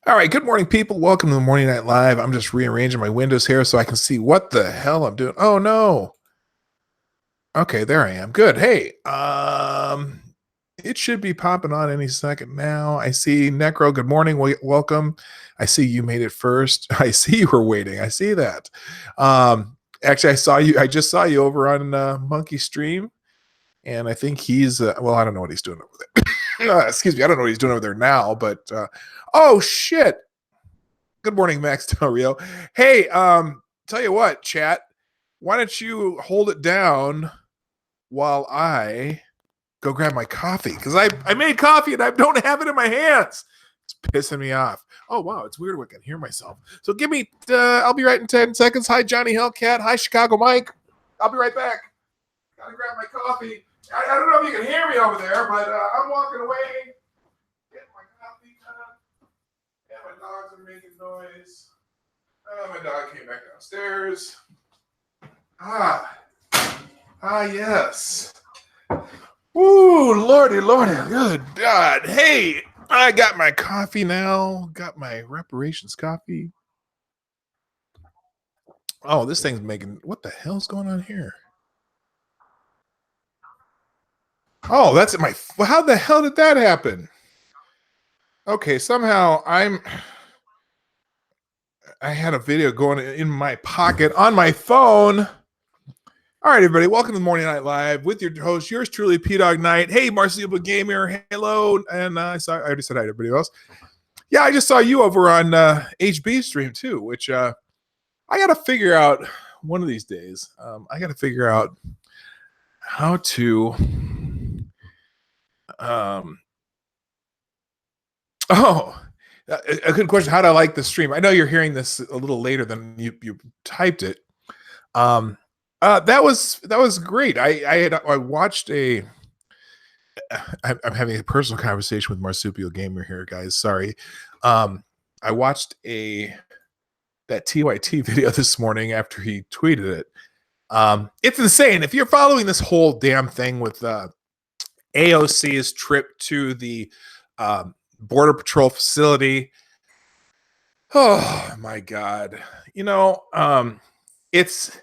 All right, good morning, people. Welcome to the Morning Night Live. I'm just rearranging my windows here so I can see what the hell I'm doing. Oh no. Okay, there I am. Good. Hey, it should be popping on any second now. I see Necro. Good morning. Welcome. I see you made it first. I see you were waiting. I see that. Actually, I saw you. I just saw you over on Monkey Stream, and I think he's well. I don't know what he's doing over there. Excuse me. I don't know what he's doing over there now, but oh shit. Good morning, Max Del Rio. Hey, tell you what, chat. Why don't you hold it down while I go grab my coffee? Because I made coffee and I don't have it in my hands. It's pissing me off. Oh wow, it's weird. I can hear myself. So give me. I'll be right in 10 seconds. Hi, Johnny Hellcat. Hi, Chicago Mike. I'll be right back. Gotta grab my coffee. I don't know if you can hear me over there, but I'm walking away. Getting my coffee cup. Yeah, my dogs are making noise. My dog came back downstairs. Yes. Ooh, lordy. Good God. Hey, I got my coffee now. Got my reparations coffee. Oh, this thing's making. What the hell's going on here? Oh, that's my. How the hell did that happen? Okay, somehow I had a video going in my pocket on my phone. All right, everybody, welcome to the Morning Night Live with your host, yours truly, Dawg Knight. Hey, Marcelo Gamer, hello. And I already said hi to everybody else. Yeah, I just saw you over on HB stream too, which I got to figure out one of these days. I got to figure out how to. A good question. How do I like the stream? I know you're hearing this a little later than you typed it. That was great. I watched a. I'm having a personal conversation with Marsupial Gamer here, guys. Sorry. I watched that TYT video this morning after he tweeted it. It's insane. If you're following this whole damn thing with AOC's trip to the Border Patrol facility, oh my God. You know, it's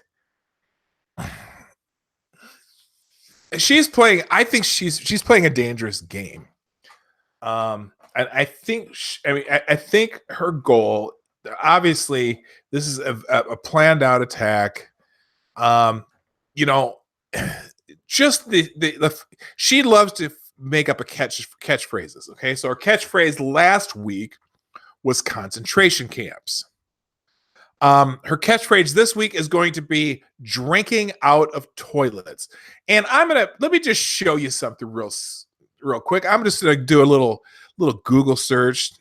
she's playing. I think she's playing a dangerous game. And I think I think her goal. Obviously, this is a planned out attack. You know, just the she loves to make up a catchphrases. Okay, so her catchphrase last week was concentration camps. Her catchphrase this week is going to be drinking out of toilets. And let me just show you something real quick. I'm just gonna do a little Google search.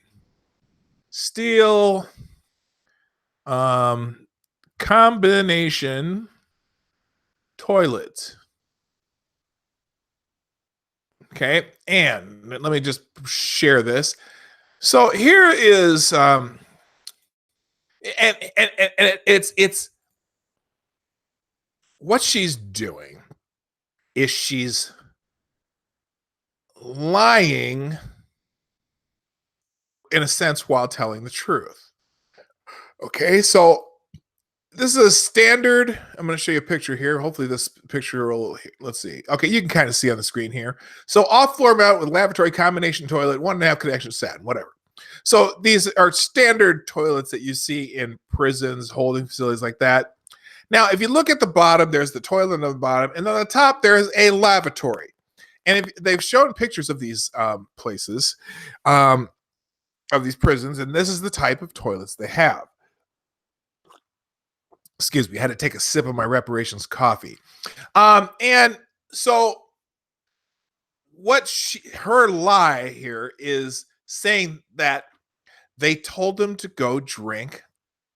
Steel combination toilet. Okay, and let me just share this. So here is and it's what she's doing is she's lying in a sense while telling the truth. Okay, so this is a standard. I'm going to show you a picture here. Hopefully this picture will, let's see. Okay, you can kind of see on the screen here. So off-floor mount with lavatory combination toilet, 1.5 connection set, whatever. So these are standard toilets that you see in prisons, holding facilities like that. Now, if you look at the bottom, there's the toilet on the bottom, and on the top, there's a lavatory. And they've shown pictures of these places, of these prisons, and this is the type of toilets they have. Excuse me, I had to take a sip of my reparations coffee. And so her lie here is saying that they told them to go drink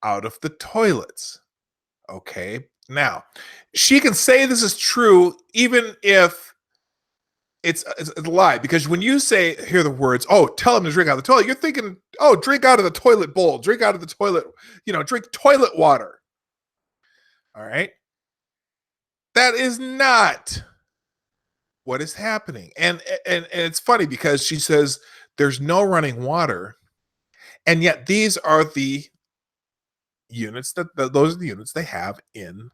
out of the toilets. Okay. Now, she can say this is true even if it's a lie, because when you hear the words, oh, tell them to drink out of the toilet, you're thinking, oh, drink out of the toilet bowl, drink out of the toilet, drink toilet water. All right. That is not what is happening. And it's funny because she says there's no running water. And yet these are the units those are the units they have in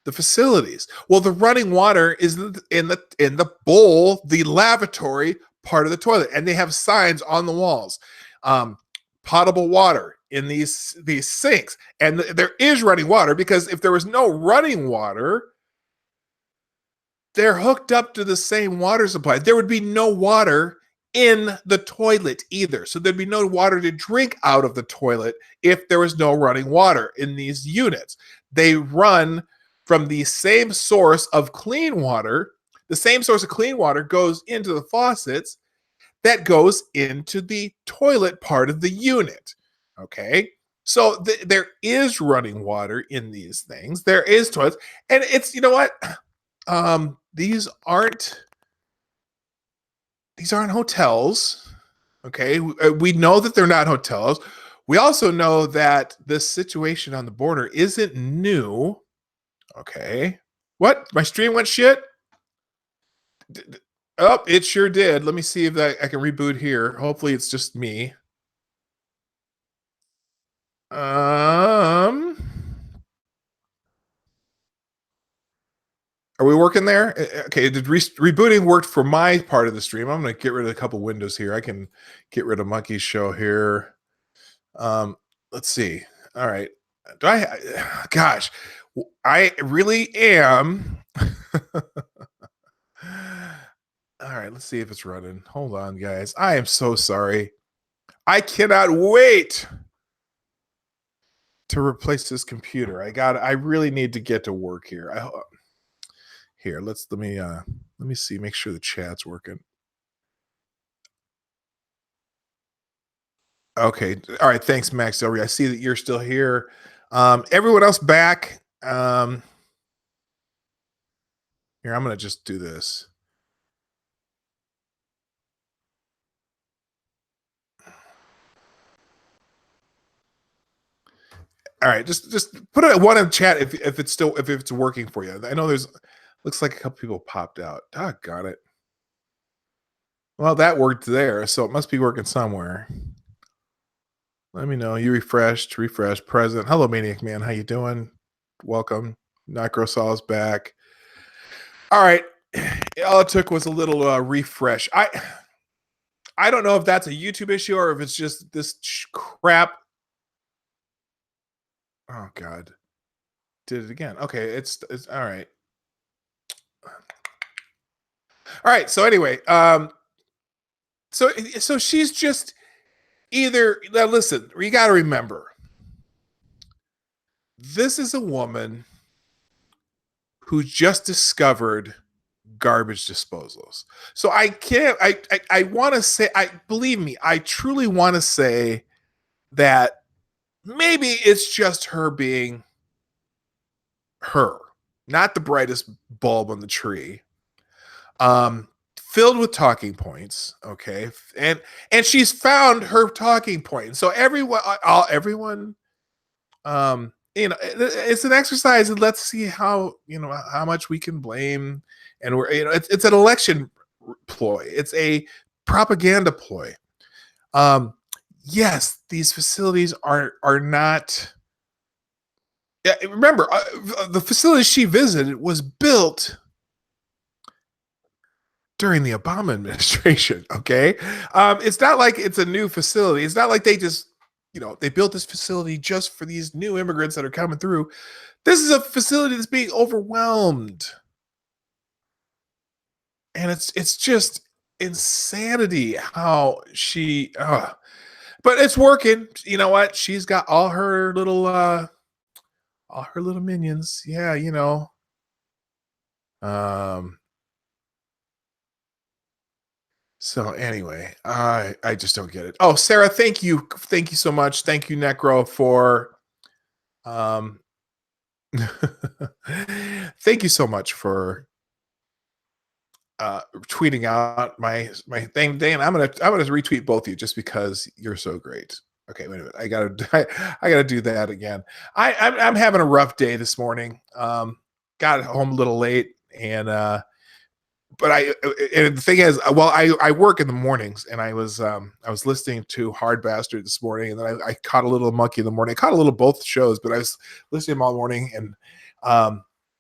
the facilities. Well, the running water is in the bowl, the lavatory part of the toilet, and they have signs on the walls. Um, Potable water in these sinks, and there is running water, because if there was no running water, they're hooked up to the same water supply. There would be no water in the toilet either. So there'd be no water to drink out of the toilet if there was no running water in these units. They run from the same source of clean water. The same source of clean water goes into the faucets that goes into the toilet part of the unit. Okay. So there is running water in these things. There is toilets. And it's, you know what? These aren't hotels. Okay. We know that they're not hotels. We also know that this situation on the border isn't new. Okay. What? My stream went shit? Oh, it sure did. Let me see if I can reboot here. Hopefully it's just me. Are we working there? Okay, rebooting worked for my part of the stream. I'm going to get rid of a couple windows here. I can get rid of Monkey's show here. Let's see. All right. Gosh, I really am. All right, let's see if it's running. Hold on, guys. I am so sorry. I cannot wait to replace this computer. I really need to get to work here. Let me see, make sure the chat's working. Okay. All right. Thanks, Max Del Rio. I see that you're still here. Everyone else back. Here, I'm going to just do this. All right. Just put a one in chat if it's working for you. I know looks like a couple people popped out. Got it. Well, that worked there, so it must be working somewhere. Let me know. You refresh, present. Hello, Maniac Man. How you doing? Welcome. Necrosaw's back. All right. All it took was a little refresh. I don't know if that's a YouTube issue or if it's just this crap. Oh God. Did it again. Okay, it's all right. All right. So anyway, so she's just either now listen, you got to remember. This is a woman who just discovered garbage disposals. So I can't I want to say, believe me, I truly want to say that maybe it's just her being her, not the brightest bulb on the tree. Filled with talking points, okay? And she's found her talking point. So everyone it's an exercise, and let's see how much we can blame. And we're it's an election ploy. It's a propaganda ploy. Yes, these facilities are not. Yeah, remember, the facility she visited was built during the Obama administration. Okay, it's not like it's a new facility. It's not like they just they built this facility just for these new immigrants that are coming through. This is a facility that's being overwhelmed, and it's just insanity how she. But it's working. You know what? She's got all her little minions. Yeah, So anyway, I just don't get it. Oh, Sarah, thank you so much. Thank you, Necro, for thank you so much for tweeting out my thing. Dan, I'm gonna retweet both of you just because you're so great. Okay, wait a minute. I gotta do that again. I'm having a rough day this morning. Got home a little late and but and the thing is, well, I work in the mornings, and I was listening to Hard Bastard this morning, and then I caught a little Monkey in the morning. I caught a little both shows, but I was listening to them all morning, and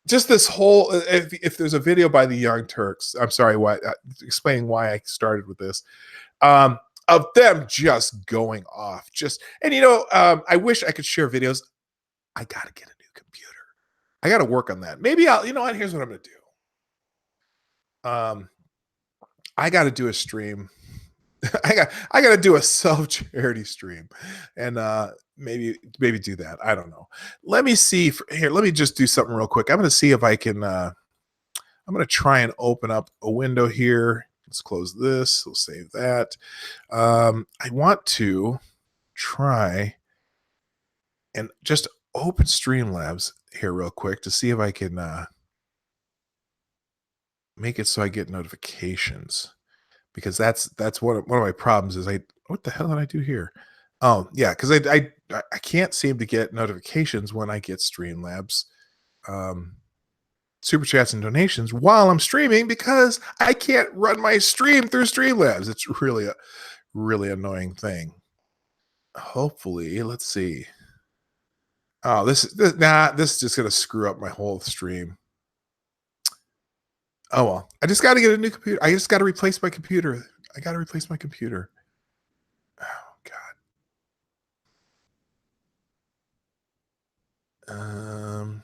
just this whole if there's a video by the Young Turks, I'm sorry, why explaining why I started with this, of them just going off, just and I wish I could share videos. I gotta get a new computer. I gotta work on that. Maybe I'll, you know what? Here's what I'm gonna do. Um, I got to do a stream. I got to do a self charity stream, and maybe do that. I don't know. Let me see here. Let me just do something real quick. I'm going to see if I can. I'm going to try and open up a window here. Let's close this. We'll save that. I want to try and just open Streamlabs here real quick to see if I can make it so I get notifications, because that's one of my problems is what the hell did I do here? Oh yeah, because I can't seem to get notifications when I get Streamlabs super chats and donations while I'm streaming, because I can't run my stream through Streamlabs. It's really a really annoying thing. Hopefully, let's see. Oh, this is just gonna screw up my whole stream. Oh well, I just got to get a new computer. I just got to replace my computer. I got to replace my computer. Oh God.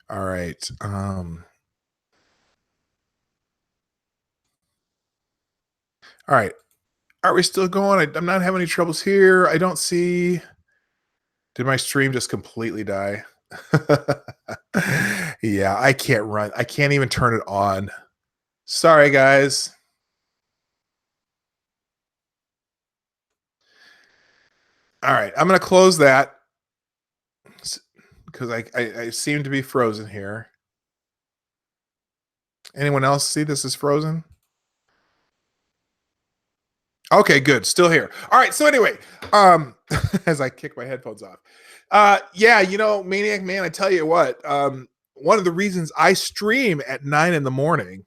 All right. All right. Are we still going? I'm not having any troubles here. I don't see. Did my stream just completely die? Yeah, I can't run. I can't even turn it on. Sorry, guys. All right, I'm going to close that because I seem to be frozen here. Anyone else see this is frozen? Okay, good. Still here. All right. So anyway, as I kick my headphones off, yeah, Maniac Man, I tell you what, one of the reasons I stream at 9 in the morning,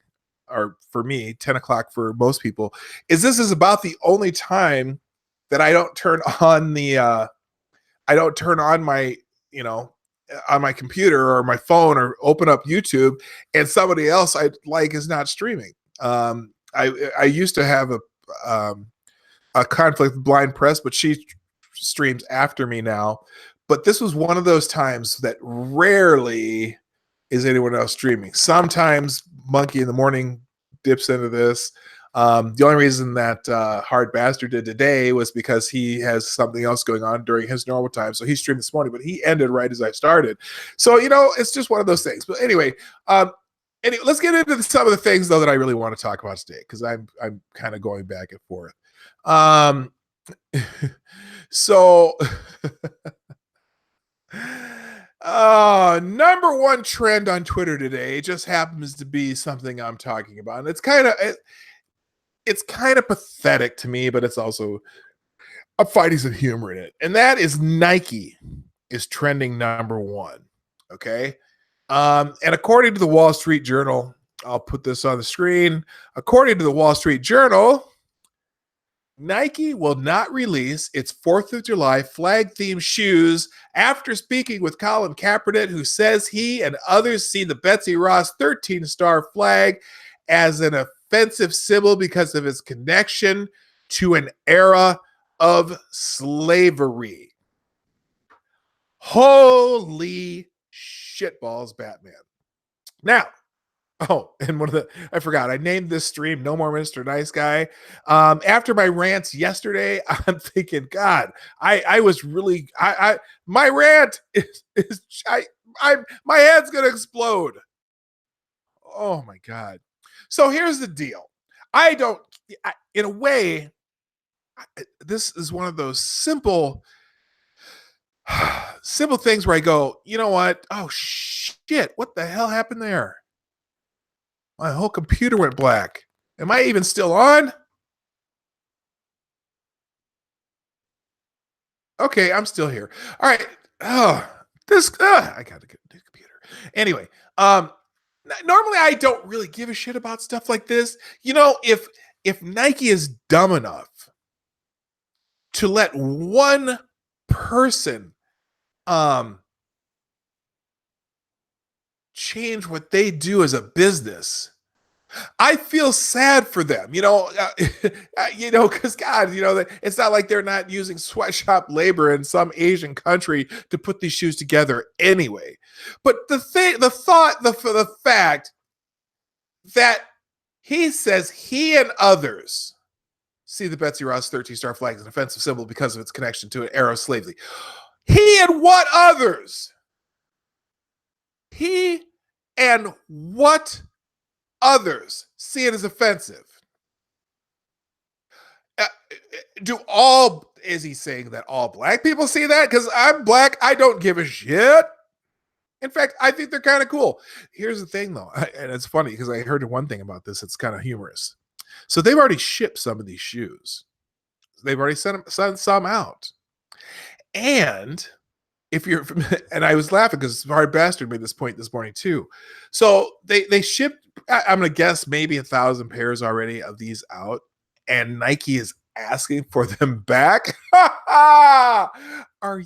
or for me, 10 o'clock for most people, is this is about the only time that I don't turn on I don't turn on my, on my computer or my phone or open up YouTube, and somebody else I like is not streaming. I used to have a conflict with Blind Press, but she streams after me now. But this was one of those times that rarely is anyone else streaming. Sometimes Monkey in the Morning dips into this. The only reason that Hard Bastard did today was because he has something else going on during his normal time. So he streamed this morning, but he ended right as I started. So, it's just one of those things. But anyway, let's get into some of the things, though, that I really want to talk about today, because I'm kind of going back and forth. So number one trend on Twitter today just happens to be something I'm talking about, and it's kind of pathetic to me, but it's also I'm finding some humor in it, and that is Nike is trending number one. Okay. And according to the Wall Street Journal, I'll put this on the screen. According to the Wall Street Journal, Nike will not release its 4th of July flag-themed shoes after speaking with Colin Kaepernick, who says he and others see the Betsy Ross 13-star flag as an offensive symbol because of its connection to an era of slavery. Holy shitballs, Batman. Now, and I forgot, I named this stream No More Mr. Nice Guy. After my rants yesterday, I'm thinking, God, I was really, my rant my head's going to explode. Oh my God. So here's the deal. In a way, this is one of those simple things where I go, you know what? Oh shit. What the hell happened there? My whole computer went black. Am I even still on? Okay, I'm still here. All right. Oh, I got to get a new computer. Anyway, normally I don't really give a shit about stuff like this. You know, if Nike is dumb enough to let one person change what they do as a business, I feel sad for them, because God, it's not like they're not using sweatshop labor in some Asian country to put these shoes together anyway. But the fact that he says he and others see the Betsy Ross 13-star flag as an offensive symbol because of its connection to an era of slavery. He and what others? He and what others see it as offensive? Is he saying that all black people see that? Because I'm black, I don't give a shit. In fact, I think they're kind of cool. Here's the thing, though, and it's funny because I heard one thing about this. It's kind of humorous. So they've already shipped some of these shoes. They've already sent some out. And if you're, and I was laughing because Hard Bastard made this point this morning too. So they shipped, I'm going to guess maybe 1,000 pairs already of these out, and Nike is asking for them back. Are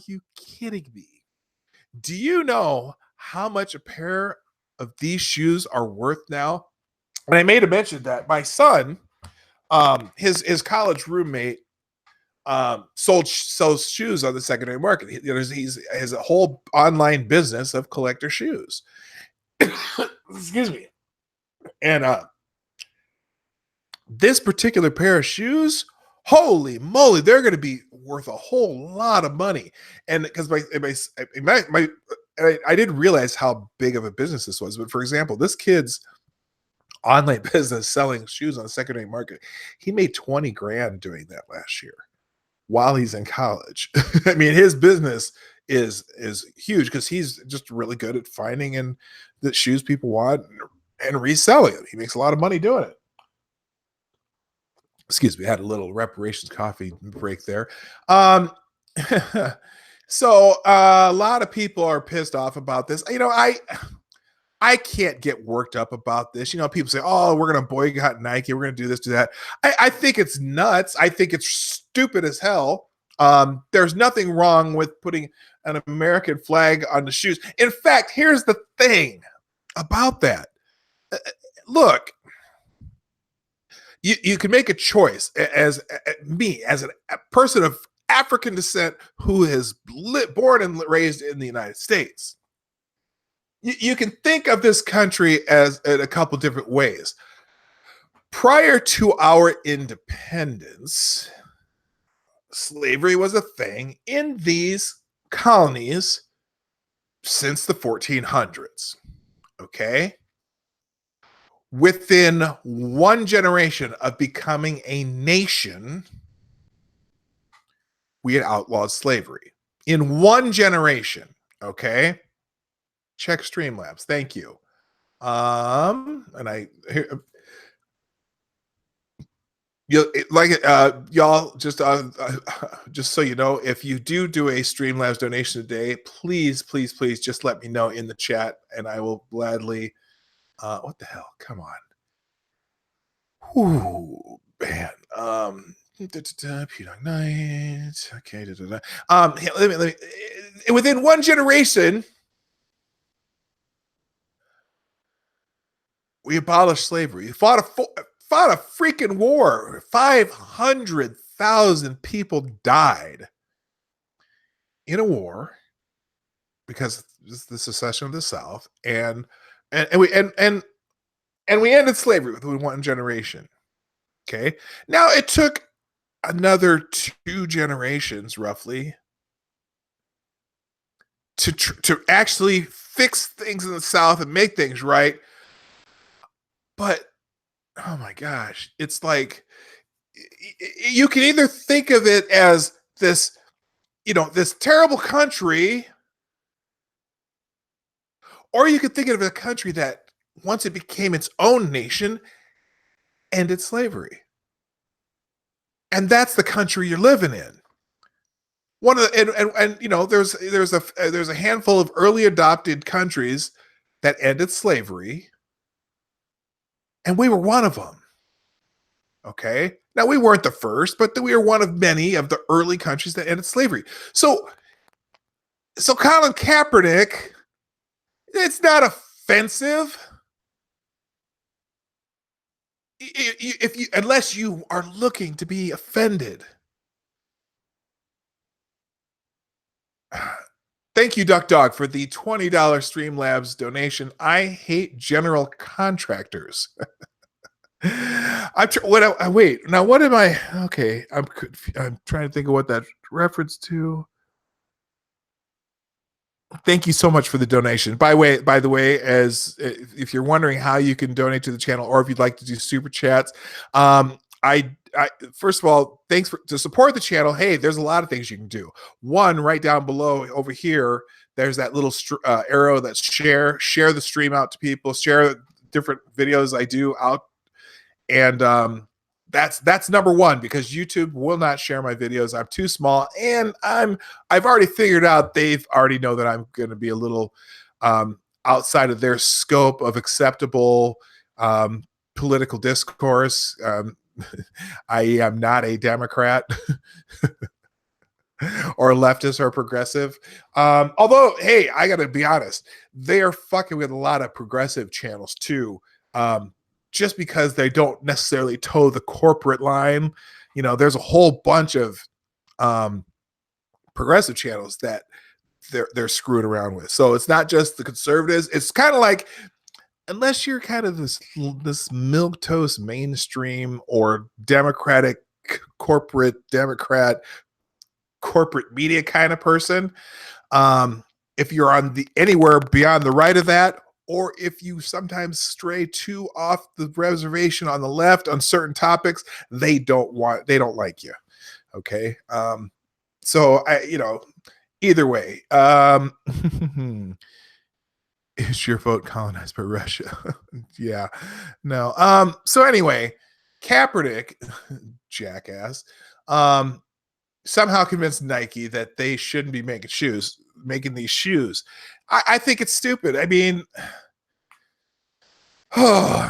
you kidding me? Do you know how much a pair of these shoes are worth now? And I made a mention that my son, his college roommate, sells shoes on the secondary market. He has a whole online business of collector shoes. Excuse me. And this particular pair of shoes, holy moly, they're going to be worth a whole lot of money. And because I didn't realize how big of a business this was. But for example, this kid's online business selling shoes on the secondary market, he made 20 grand doing that last year while he's in college. I mean, his business is huge because he's just really good at finding the shoes people want and reselling them. He makes a lot of money doing it. Excuse me, I had a little reparations coffee break there. So a lot of people are pissed off about this. I can't get worked up about this. People say, oh, we're going to boycott Nike. We're going to do this, do that. I think it's nuts. I think it's stupid as hell. There's nothing wrong with putting an American flag on the shoes. In fact, here's the thing about that. Look, you can make a choice as a person of African descent who is born and raised in the United States. You can think of this country as in a couple different ways. Prior to our independence, slavery was a thing in these colonies since the 1400s. Okay? Within one generation of becoming a nation, we had outlawed slavery. In one generation, okay? Check Streamlabs. Thank you. And y'all just so you know, if you do a Streamlabs donation today, please just let me know in the chat, and I will gladly. What the hell? Come on. Ooh, man. Dawg Knight. Okay. Let me. Within one generation, we abolished slavery. We fought a freaking war. 500,000 people died in a war because the secession of the South, and we ended slavery within one generation. Okay. Now it took another 2 generations roughly to actually fix things in the South and make things right. But oh my gosh, it's like you can either think of it as this, this terrible country, or you could think of a country that once it became its own nation, ended slavery. And that's the country you're living in. one of the and you know there's a handful of early adopted countries that ended slavery, and we were one of them. Okay, now we weren't the first, but we were one of many of the early countries that ended slavery. So Colin Kaepernick, it's not offensive if you unless you are looking to be offended. Thank you, Duck Dog, for the $20 Streamlabs donation. I hate general contractors. Wait. Now, what am I? Okay, I'm trying to think of what that reference to. Thank you so much for the donation. By the way, as if you're wondering how you can donate to the channel, or if you'd like to do super chats, I first of all, thanks to support the channel. Hey, there's a lot of things you can do. One, right down below over here, there's that little arrow that's share the stream out to people, share different videos I do out, and that's number one, because YouTube will not share my videos. I'm too small, and I've already figured out they've already know that I'm going to be a little outside of their scope of acceptable political discourse. I am not a Democrat or leftist or progressive. Although, hey, I got to be honest, they are fucking with a lot of progressive channels too. Just because they don't necessarily toe the corporate line. You know, there's a whole bunch of progressive channels that they're screwing around with. So it's not just the conservatives. It's kind of like, unless you're kind of this milquetoast mainstream or Democratic corporate media kind of person, if you're on the anywhere beyond the right of that, or if you sometimes stray too off the reservation on the left on certain topics, they don't like you. Okay. So either way, is your vote colonized by Russia? Yeah, no. So anyway, Kaepernick, jackass, somehow convinced Nike that they shouldn't be making these shoes. I think it's stupid. I mean,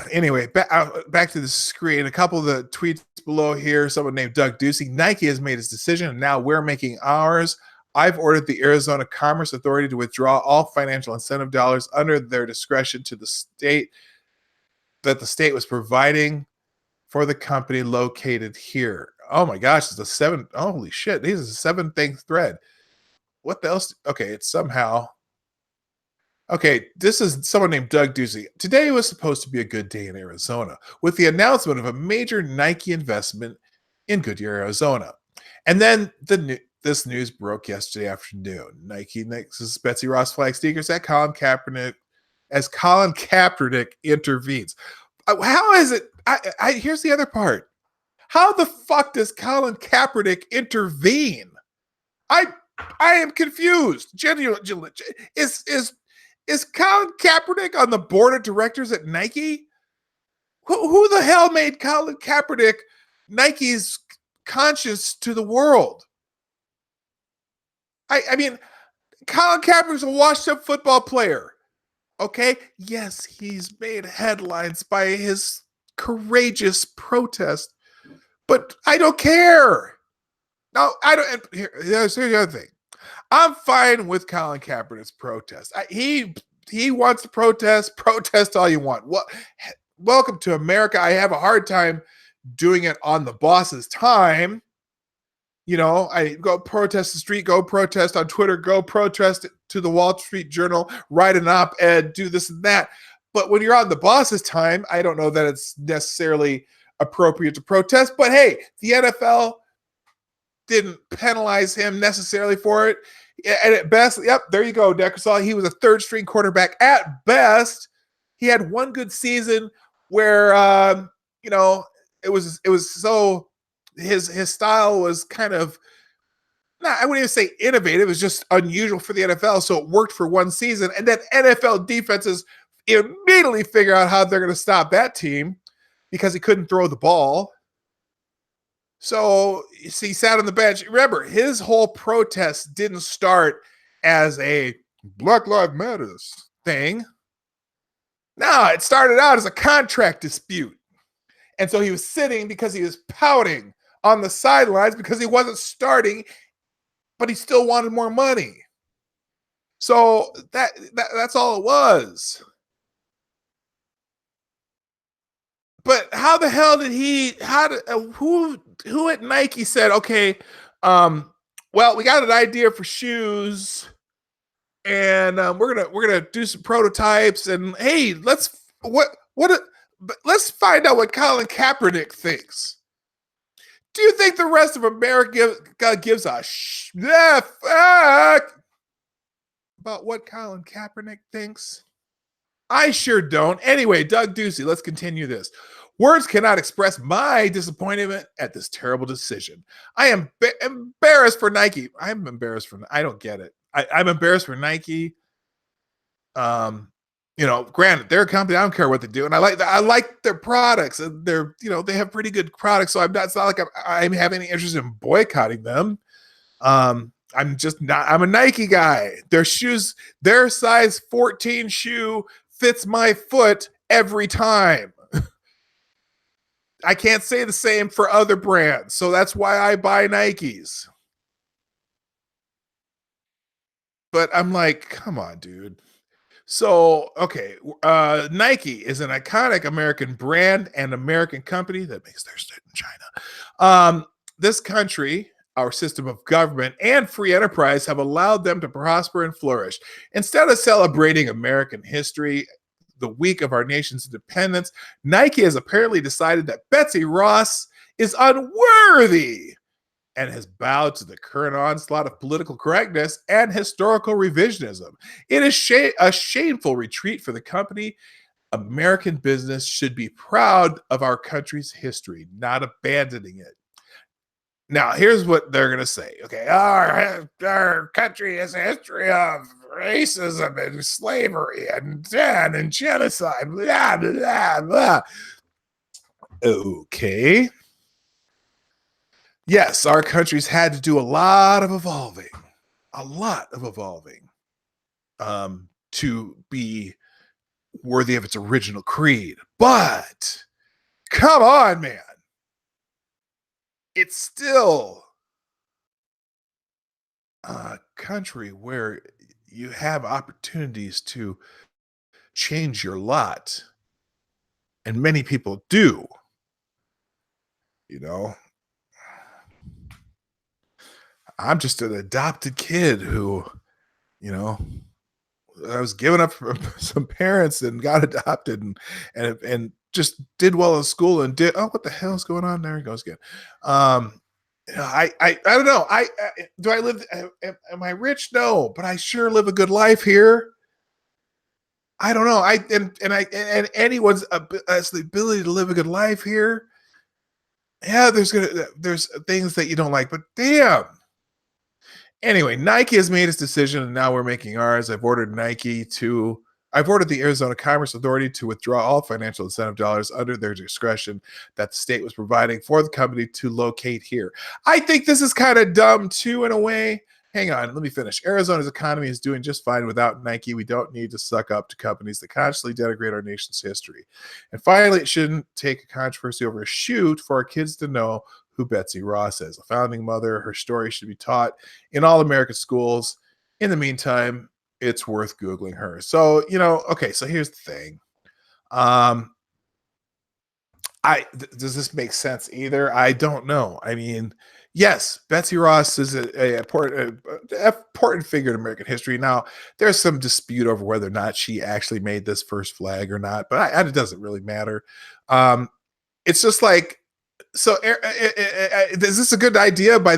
anyway, back to the screen. A couple of the tweets below here. Someone named Doug Ducey. Nike has made its decision, and now we're making ours. I've ordered the Arizona Commerce Authority to withdraw all financial incentive dollars under their discretion to the state that the state was providing for the company located here. Oh my gosh, it's a 7. Holy shit, this is a 7-thing thread. What the else? Okay, it's somehow. Okay, this is someone named Doug Ducey. Today was supposed to be a good day in Arizona with the announcement of a major Nike investment in Goodyear, Arizona. And then this news broke yesterday afternoon. Nike nixes Betsy Ross flag sneakers as Colin Kaepernick intervenes. How is it? Here's the other part. How the fuck does Colin Kaepernick intervene? I am confused. Genuinely, is Colin Kaepernick on the board of directors at Nike? Who the hell made Colin Kaepernick Nike's conscience to the world? I mean, Colin Kaepernick's a washed-up football player. Okay? Yes, he's made headlines by his courageous protest, but I don't care. No, I don't. Here's the other thing. I'm fine with Colin Kaepernick's protest. He wants to protest. Protest all you want. Welcome to America. I have a hard time doing it on the boss's time. You know, I go protest the street, go protest on Twitter, go protest to the Wall Street Journal, write an op-ed, do this and that. But when you're on the boss's time, I don't know that it's necessarily appropriate to protest. But hey, the NFL didn't penalize him necessarily for it. And at best, yep, there you go, Deckersall. He was a third-string quarterback. At best, he had one good season where, it was so his style was kind of, I wouldn't even say innovative. It was just unusual for the NFL. So it worked for one season. And then NFL defenses immediately figure out how they're going to stop that team because he couldn't throw the ball. So you see, he sat on the bench. Remember, his whole protest didn't start as a Black Lives Matters thing. No, it started out as a contract dispute. And so he was sitting because he was pouting on the sidelines because he wasn't starting, but he still wanted more money. So that's all it was. But how the hell did he? How did who at Nike said, okay, well, we got an idea for shoes, and we're gonna do some prototypes, and hey, let's find out what Colin Kaepernick thinks. Do you think the rest of America gives a fuck about what Colin Kaepernick thinks? I sure don't. Anyway, Doug Ducey, let's continue this. Words cannot express my disappointment at this terrible decision. I am embarrassed for Nike. I'm embarrassed for. I don't get it. I'm embarrassed for Nike. Granted, they're a company. I don't care what they do, and I like their products, and they have pretty good products. So I'm not. It's not like I have any interest in boycotting them. I'm just not. I'm a Nike guy. Their shoes, their size 14 shoe fits my foot every time. I can't say the same for other brands, so that's why I buy Nikes. But I'm like, come on, dude. So, okay, Nike is an iconic American brand and American company that makes their stuff in China. This country, our system of government, and free enterprise have allowed them to prosper and flourish. Instead of celebrating American history, the week of our nation's independence, Nike has apparently decided that Betsy Ross is unworthy and has bowed to the current onslaught of political correctness and historical revisionism. It is a shameful retreat for the company. American business should be proud of our country's history, not abandoning it. Now, here's what they're going to say. Okay, our country has a history of racism and slavery and genocide. Blah, blah, blah. Okay. Yes, our country's had to do a lot of evolving, to be worthy of its original creed. But come on, man. It's still a country where you have opportunities to change your lot. And many people do, you know. I'm just an adopted kid who, I was given up from some parents and got adopted and just did well in school and what the hell is going on? There he goes again. I don't know. Do I live? Am I rich? No, but I sure live a good life here. I don't know. And anyone's has the ability to live a good life here. Yeah, there's things that you don't like, but damn. Anyway, Nike has made its decision, and now we're making ours. I've ordered the Arizona Commerce Authority to withdraw all financial incentive dollars under their discretion that the state was providing for the company to locate here. I think this is kind of dumb too, in a way. Hang on, let me finish. Arizona's economy is doing just fine without Nike. We don't need to suck up to companies that constantly denigrate our nation's history. And finally, it shouldn't take a controversy over a shoe for our kids to know who Betsy Ross is. A founding mother, her story should be taught in all American schools. In the meantime, it's worth Googling her. So, okay, so here's the thing. Does this make sense either? I don't know. I mean, yes, Betsy Ross is an important figure in American history. Now, there's some dispute over whether or not she actually made this first flag or not, but it doesn't really matter. It's just like, so is this a good idea by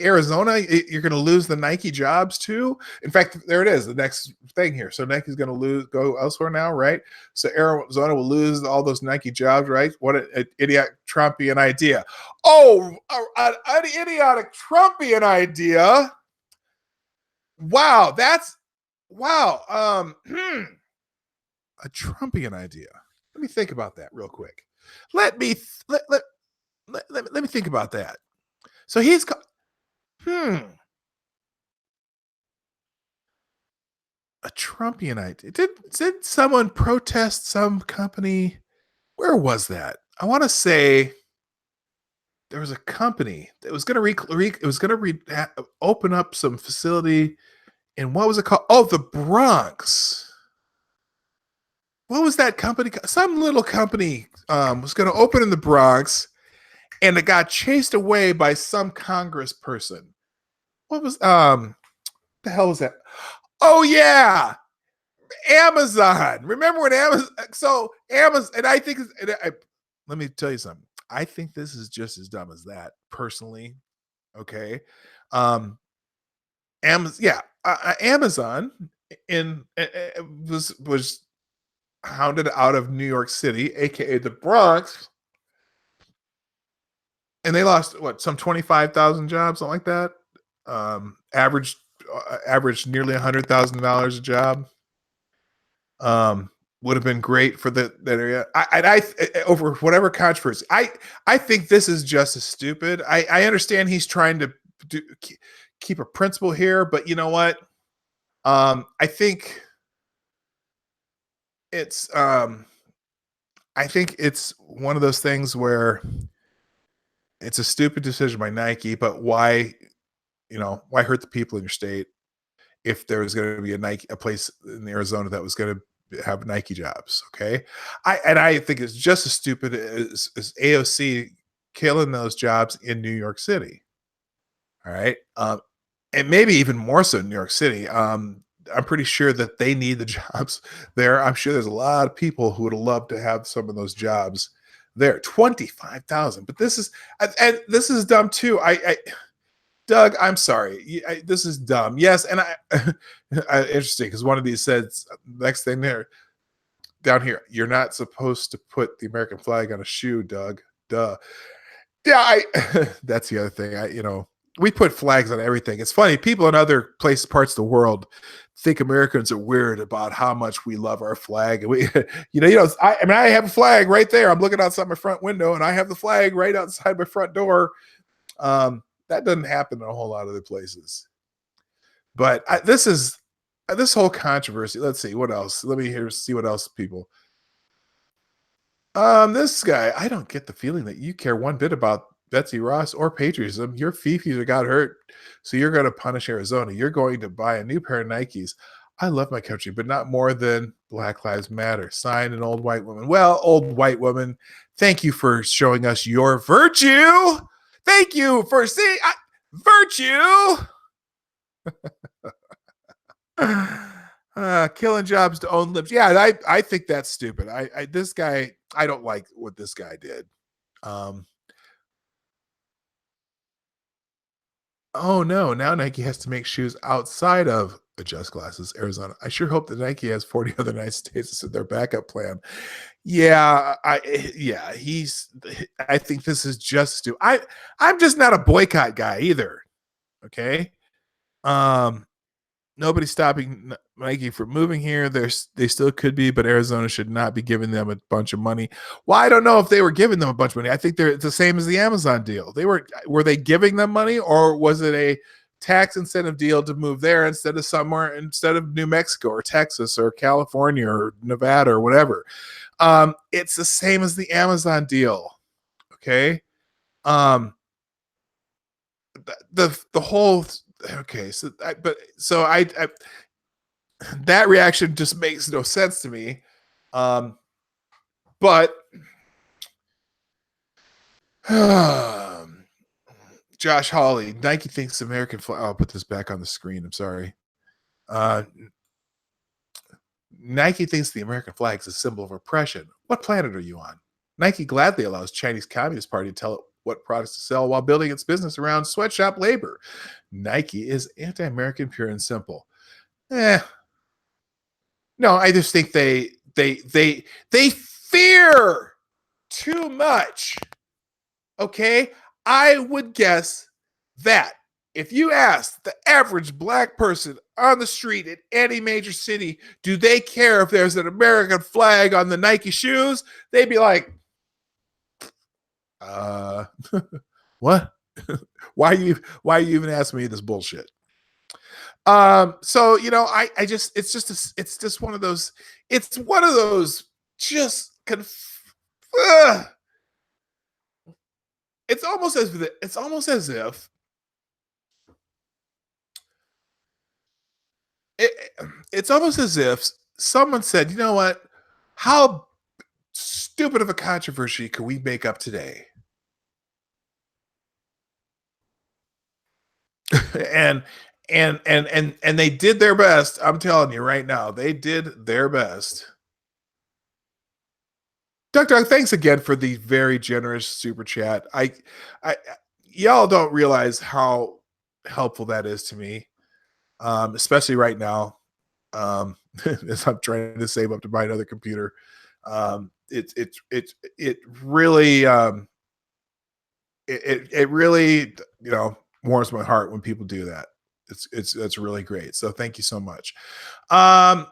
Arizona? You're going to lose the Nike jobs too. In fact, there it is, the next thing here. So Nike's going to go elsewhere now, right? So Arizona will lose all those Nike jobs, right? What an idiotic Trumpian idea. Oh, an idiotic Trumpian idea. Wow, wow. A Trumpian idea. Let me think about that real quick. Let me think about that. So he's hmm, a Trumpionite. Did someone protest some company? Where was that? I want to say there was a company that was going to it was going to open up some facility in what was it called? Oh, the Bronx. What was that company? Some little company was going to open in the Bronx, and it got chased away by some Congress person. What was the hell was that? Oh yeah, Amazon. Remember when Amazon? So Amazon, and I think, let me tell you something. I think this is just as dumb as that, personally. Okay, Amazon, yeah, Amazon in was hounded out of New York City, aka the Bronx, and they lost what, some 25,000 jobs, something like that. Average averaged nearly $100,000 a job. Would have been great for that area. Over whatever controversy. I think this is just as stupid. I understand he's trying to do, keep a principle here, but you know what? I think it's I think it's one of those things where it's a stupid decision by Nike, but why, why hurt the people in your state if there was going to be a place in Arizona that was going to have Nike jobs? Okay, I think it's just as stupid as AOC killing those jobs in New York City. All right, and maybe even more so in New York City. I'm pretty sure that they need the jobs there. I'm sure there's a lot of people who would love to have some of those jobs there. 25,000, but this is, and this is dumb too. Doug, I'm sorry. This is dumb. Yes, and interesting because one of these said next thing there down here, you're not supposed to put the American flag on a shoe, Doug. Duh. Yeah, that's the other thing. We put flags on everything. It's funny. People in other parts of the world think Americans are weird about how much we love our flag. And I have a flag right there. I'm looking outside my front window, and I have the flag right outside my front door. That doesn't happen in a whole lot of other places. But this whole controversy. Let's see what else. Let me see what else people. This guy, I don't get the feeling that you care one bit about Betsy Ross or patriotism. Your Fifi got hurt, so you're going to punish Arizona. You're going to buy a new pair of Nikes. I love my country, but not more than Black Lives Matter. Signed, an old white woman. Well, old white woman, thank you for showing us your virtue. Thank you for seeing virtue. Killing jobs to own libs. Yeah, I think that's stupid. This guy, I don't like what this guy did. Oh no, now Nike has to make shoes outside of Adjust Glasses, Arizona. I sure hope that Nike has 40 other United States as their backup plan. Yeah, I think this is just stupid. I'm just not a boycott guy either. Okay. Nobody's stopping Nike from moving here. They still could be, but Arizona should not be giving them a bunch of money. Well, I don't know if they were giving them a bunch of money. I think they're the same as the Amazon deal. Were they giving them money, or was it a tax incentive deal to move there instead of New Mexico or Texas or California or Nevada or whatever? It's the same as the Amazon deal. Okay. The whole, okay, so I that reaction just makes no sense to me. But Josh Hawley, Nike thinks American flag. I'll put this back on the screen. I'm sorry. Nike thinks the American flag is a symbol of oppression. What planet are you on? Nike gladly allows Chinese Communist Party to tell it what products to sell while building its business around sweatshop labor. Nike is anti-American, pure and simple. No, I just think they fear too much. Okay, I would guess that if you ask the average black person on the street in any major city, do they care if there's an American flag on the Nike shoes? They'd be like, what? Why you even ask me this bullshit? So I just it's just one of those just ugh. It's almost as if it, it's almost as if someone said, you know what? How stupid of a controversy could we make up today? and and they did their best. I'm telling you right now, they did their best. Dog, thanks again for the very generous super chat. I y'all don't realize how helpful that is to me, especially right now. As I'm trying to save up to buy another computer. It really it really warms my heart when people do that. It's really great. So thank you so much. Um,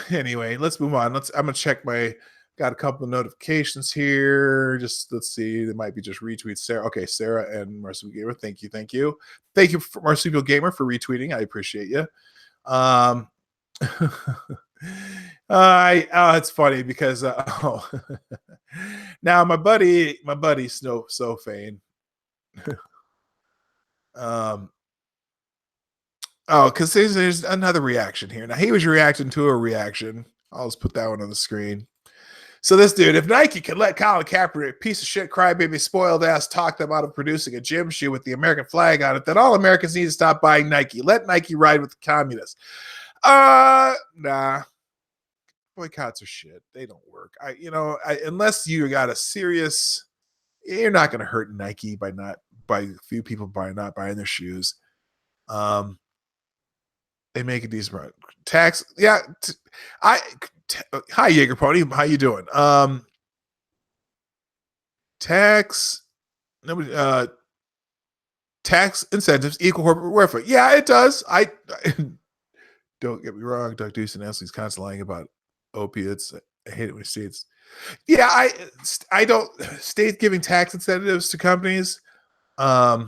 anyway, let's move on. I'm gonna check my got a couple of notifications here. Just let's see. They might be just retweets. Sarah. Okay, Sarah and Marsupial Gamer. Thank you for Marsupial Gamer for retweeting. I appreciate you. Um, it's funny because now my buddy Snow Sofane. um, because there's another reaction here. Now he was reacting to a reaction. I'll just put that one on the screen. So this dude, if Nike can let Colin Kaepernick, piece of shit, crybaby, spoiled ass, talk them out of producing a gym shoe with the American flag on it, then all Americans need to stop buying Nike. Let Nike ride with the communists. Nah. Boycotts are shit. They don't work. Unless you got a serious, you're not going to hurt Nike by a few people by not buying their shoes. They make a decent run. Tax, yeah. Hi Jaeger Pony, how you doing? Tax, nobody. Tax incentives equal corporate welfare. Yeah, it does. I don't get me wrong. Doug Deuce and Leslie's constantly lying about opiates. I hate it when he states. Yeah, I don't state giving tax incentives to companies. Yeah,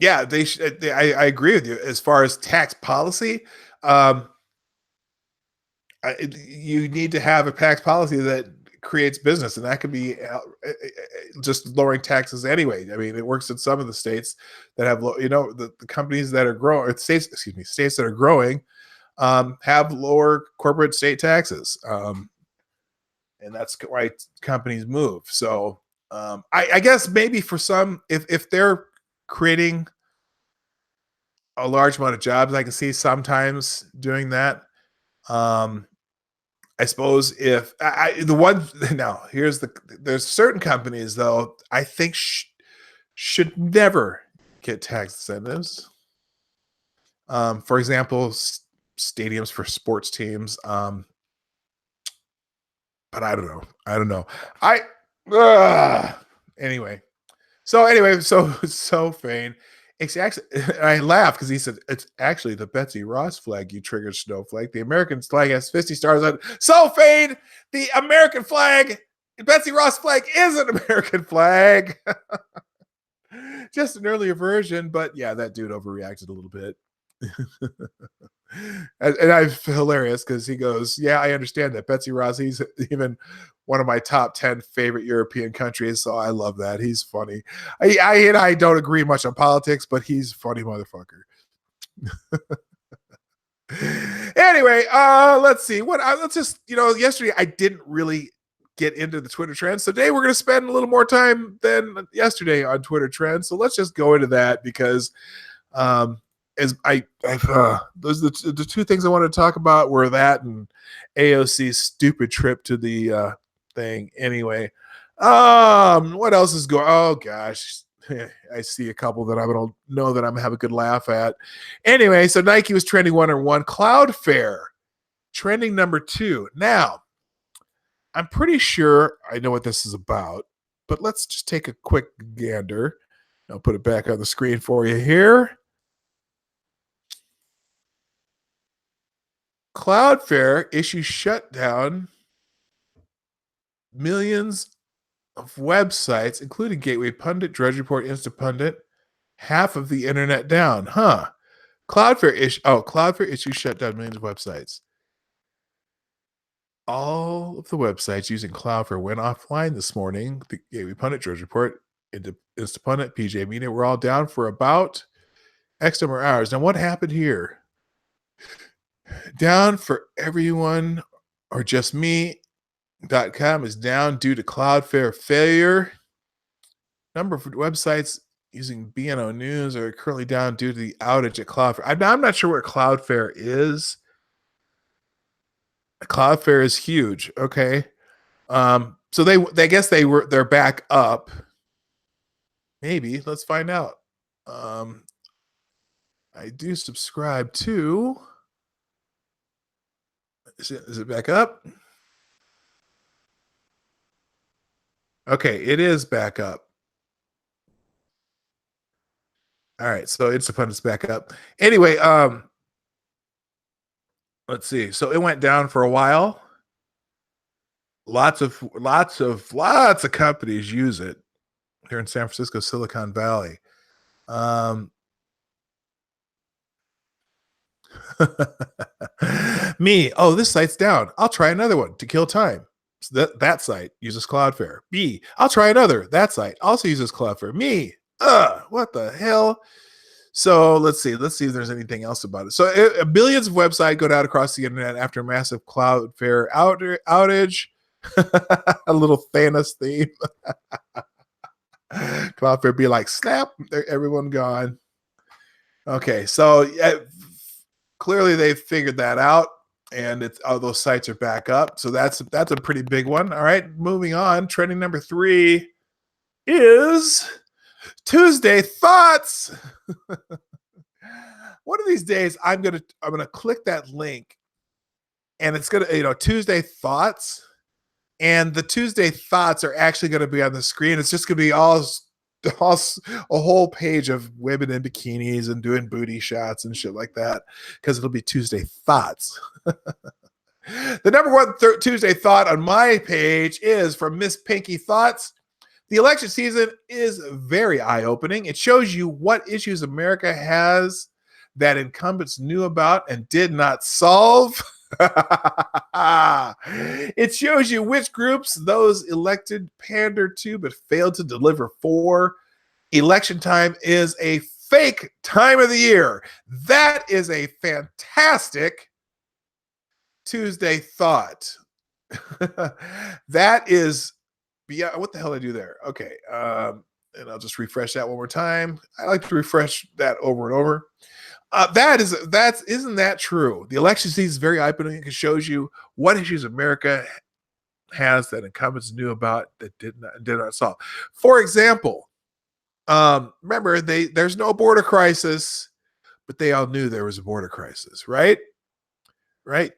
I agree with you as far as tax policy. Um, you need to have a tax policy that creates business, and that could be just lowering taxes anyway. I mean, it works in some of the states that have the companies that are growing, or states that are growing have lower corporate state taxes, and that's why companies move. So I guess maybe for some, if they're creating a large amount of jobs, I can see sometimes doing that. I suppose if the one now there's certain companies though I think should never get tax incentives. For example, stadiums for sports teams. But I don't know. I don't know. I anyway. So Fane. It's actually, I laugh because he said it's actually the Betsy Ross flag you triggered, Snowflake. The American flag has 50 stars on it. So Fane, the American flag, Betsy Ross flag is an American flag. Just an earlier version, but yeah, that dude overreacted a little bit. And I'm hilarious because he goes, "Yeah, I understand that Betsy Ross. He's even one of my top 10 favorite European countries, so I love that. He's funny. I don't agree much on politics, but he's a funny motherfucker." Anyway, let's see. Let's just yesterday I didn't really get into the Twitter trends. So today we're going to spend a little more time than yesterday on Twitter trends. So let's just go into that because as those are the two things I wanted to talk about were that and AOC's stupid trip to the thing. Anyway, what else is going? Oh gosh, I see a couple that I don't know that I'm gonna have a good laugh at. Anyway, so Nike was trending 101. Cloudflare trending number 2. Now, I'm pretty sure I know what this is about, but let's just take a quick gander. I'll put it back on the screen for you here. Cloudflare issues shutdown millions of websites, including Gateway Pundit, Drudge Report, Instapundit, half of the internet down. Huh. Cloudflare issue shut down millions of websites. All of the websites using Cloudflare went offline this morning. The Gateway Pundit, Drudge Report, Instapundit, PJ Media were all down for about X number of hours. Now, what happened here? Down for everyone or just me.com is down due to Cloudflare failure. Number of websites using BNO News are currently down due to the outage at Cloudflare. I'm not sure where Cloudflare is. Cloudflare is huge. Okay. So they guess they're back up. Maybe. Let's find out. I do subscribe to. Is it back up? Okay, it is back up. All right, so Instapundit's back up. Anyway, let's see. So it went down for a while. Lots of companies use it here in San Francisco, Silicon Valley. Me, this site's down. I'll try another one to kill time. So that site uses Cloudflare. B, I'll try another. That site also uses Cloudflare. Me, what the hell? So let's see if there's anything else about it. So billions of websites go down across the internet after a massive Cloudflare outage. A little Thanos theme. Cloudflare be like, snap, everyone gone. Okay, so clearly they figured that out, and those sites are back up. So that's a pretty big one. All right, moving on. Trending number 3 is Tuesday thoughts. One of these days, I'm gonna click that link, and it's gonna Tuesday thoughts, and the Tuesday thoughts are actually gonna be on the screen. It's just gonna be all a whole page of women in bikinis and doing booty shots and shit like that, because it'll be Tuesday thoughts. The number one Tuesday thought on my page is from Miss Pinky Thoughts. The election season is very eye-opening. It shows you what issues America has that incumbents knew about and did not solve. It shows you which groups those elected pander to but failed to deliver for. Election time is a fake time of the year. That is a fantastic Tuesday thought. That is, yeah, what the hell did I do there? Okay, and I'll just refresh that one more time. I like to refresh that over and over. Isn't that true? The election season is very eye-opening. It shows you what issues America has that incumbents knew about that did not solve. For example, remember there's no border crisis, but they all knew there was a border crisis, right? Right?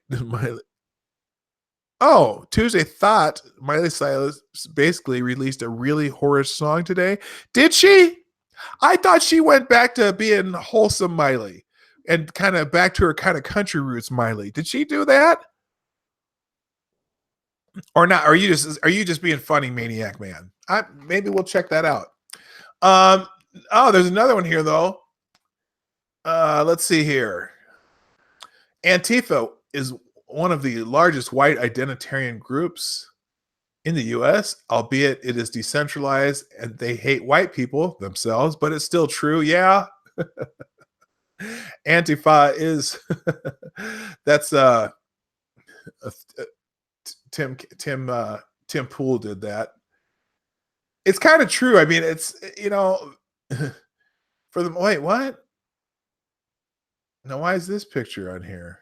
Tuesday thought Miley Cyrus basically released a really horrid song today. Did she? I thought she went back to being wholesome Miley and kind of back to her kind of country roots Miley. Did she do that? Or not? Are you just being funny, Maniac Man? Maybe we'll check that out. There's another one here though. Let's see here. Antifa is one of the largest white identitarian groups in the US, albeit it is decentralized and they hate white people themselves, but it's still true. Yeah. Antifa is that's Tim Pool did that. It's kind of true. I mean, it's for the wait, what? Now why is this picture on here?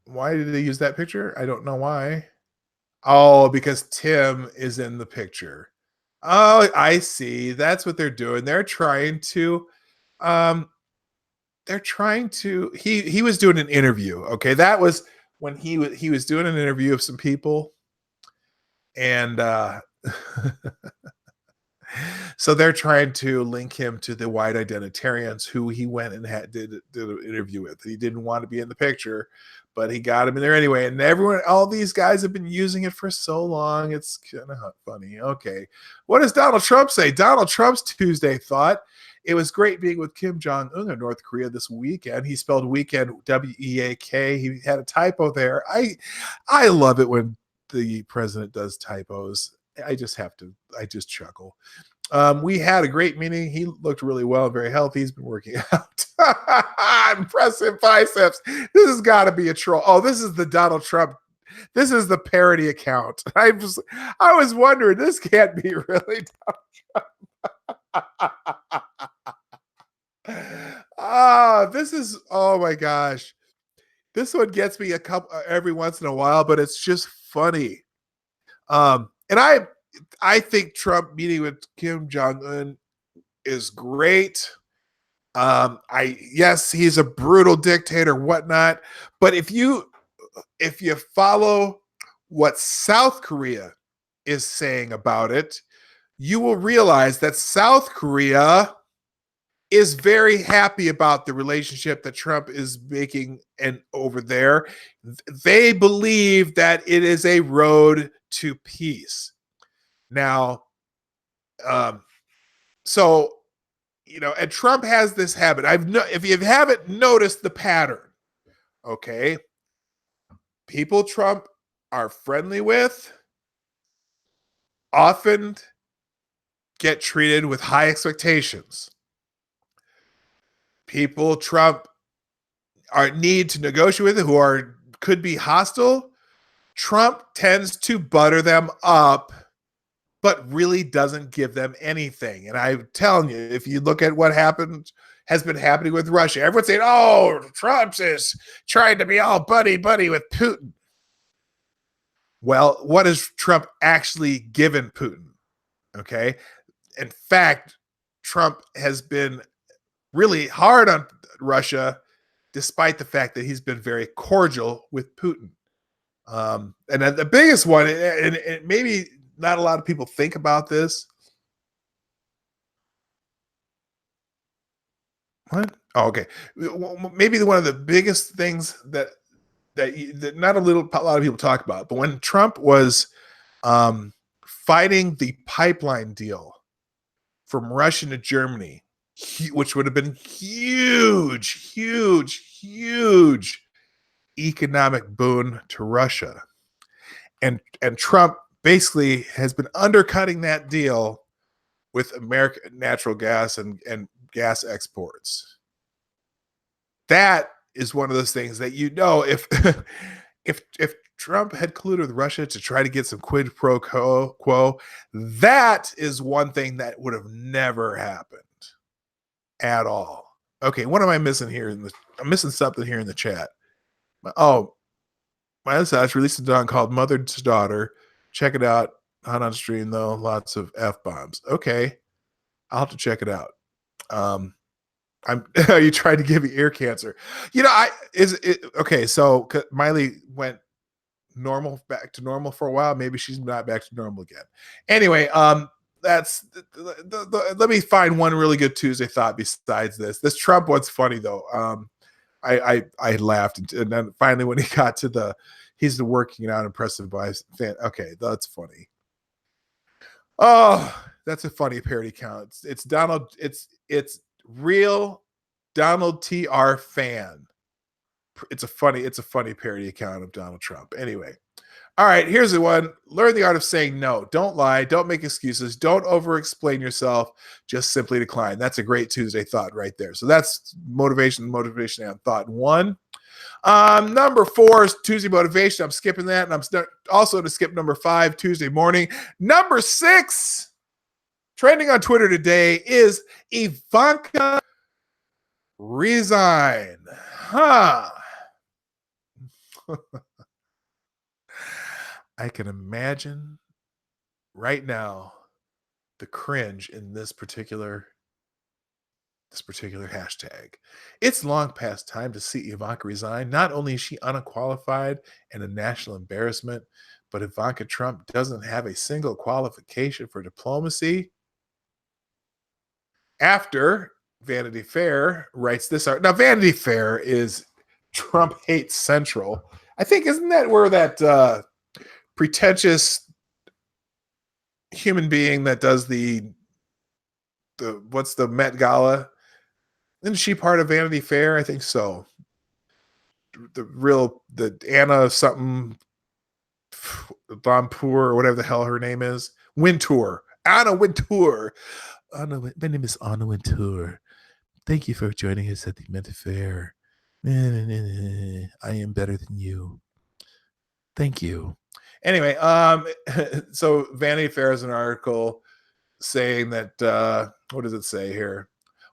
Why did they use that picture? I don't know why. Oh, because Tim is in the picture. Oh, I see. That's what they're doing. They're trying to he was doing an interview. Okay, that was when he was doing an interview of some people, and So they're trying to link him to the white identitarians who he went and did an interview with. He didn't want to be in the picture, but he got him in there anyway. And everyone, all these guys have been using it for so long. It's kind of funny. Okay. What does Donald Trump say? Donald Trump's Tuesday thought: it was great being with Kim Jong Un in North Korea this weekend. He spelled weekend W-E-A-K. He had a typo there. I love it when the president does typos. I just chuckle. We had a great meeting. He looked really well, very healthy. He's been working out. Impressive biceps. This has got to be a troll. Oh, this is the Donald Trump. This is the parody account. I was wondering, this can't be really Donald Trump. This is, oh my gosh. This one gets me a couple every once in a while, but it's just funny. And I think Trump meeting with Kim Jong Un is great. Yes, he's a brutal dictator, whatnot. But if you follow what South Korea is saying about it, you will realize that South Korea is very happy about the relationship that Trump is making and over there. They believe that it is a road to peace. Now, so and Trump has this habit. If you haven't noticed the pattern, okay, people Trump are friendly with often get treated with high expectations. People Trump need to negotiate with who could be hostile. Trump tends to butter them up, but really doesn't give them anything. And I'm telling you, if you look at what has been happening with Russia, everyone's saying, oh, Trump is trying to be all buddy-buddy with Putin. Well, what has Trump actually given Putin? Okay. In fact, Trump has been really hard on Russia, despite the fact that he's been very cordial with Putin. And the biggest one, and maybe not a lot of people think about this. What? Oh, okay. Maybe one of the biggest things that not a lot of people talk about, but when Trump was fighting the pipeline deal from Russia to Germany, which would have been huge economic boon to Russia, and Trump basically has been undercutting that deal with American natural gas and gas exports. That is one of those things that if Trump had colluded with Russia to try to get some quid pro quo, that is one thing that would have never happened at all. Okay, what am I missing here? I'm missing something here in the chat. Oh, my other side released a song called Mother's Daughter. Check it out. Not on stream though. Lots of F-bombs. Okay. I'll have to check it out. You tried to give me ear cancer. Okay, so Miley went back to normal for a while. Maybe she's not back to normal again. Anyway, that's let me find one really good Tuesday thought besides this. This Trump one's funny though. I laughed, and then finally when he got to he's the working out impressive by fan. Okay, that's funny. Oh, that's a funny parody count. It's Donald. It's real Donald TR fan. It's a funny parody account of Donald Trump. Anyway, all right, here's the one. Learn the art of saying no. Don't lie. Don't make excuses. Don't over-explain yourself. Just simply decline. That's a great Tuesday thought right there. So that's motivation and thought one. Number 4 is Tuesday motivation. I'm skipping that, and I'm also to skip number 5, Tuesday morning. Number 6, trending on Twitter today is Ivanka resign. Huh. I can imagine right now the cringe in this particular hashtag. It's long past time to see Ivanka resign. Not only is she unqualified and a national embarrassment, but Ivanka Trump doesn't have a single qualification for diplomacy. After Vanity Fair writes this art. Now, Vanity Fair is Trump hate central. I think, isn't that where that pretentious human being that does the what's the Met Gala? Isn't she part of Vanity Fair? I think so. The Anna something Bonpour or whatever the hell her name is. Wintour. Anna Wintour. Anna, my name is Anna Wintour. Thank you for joining us at the Met Fair. I am better than you. Thank you. Anyway, so Vanity Fair is an article saying that what does it say here?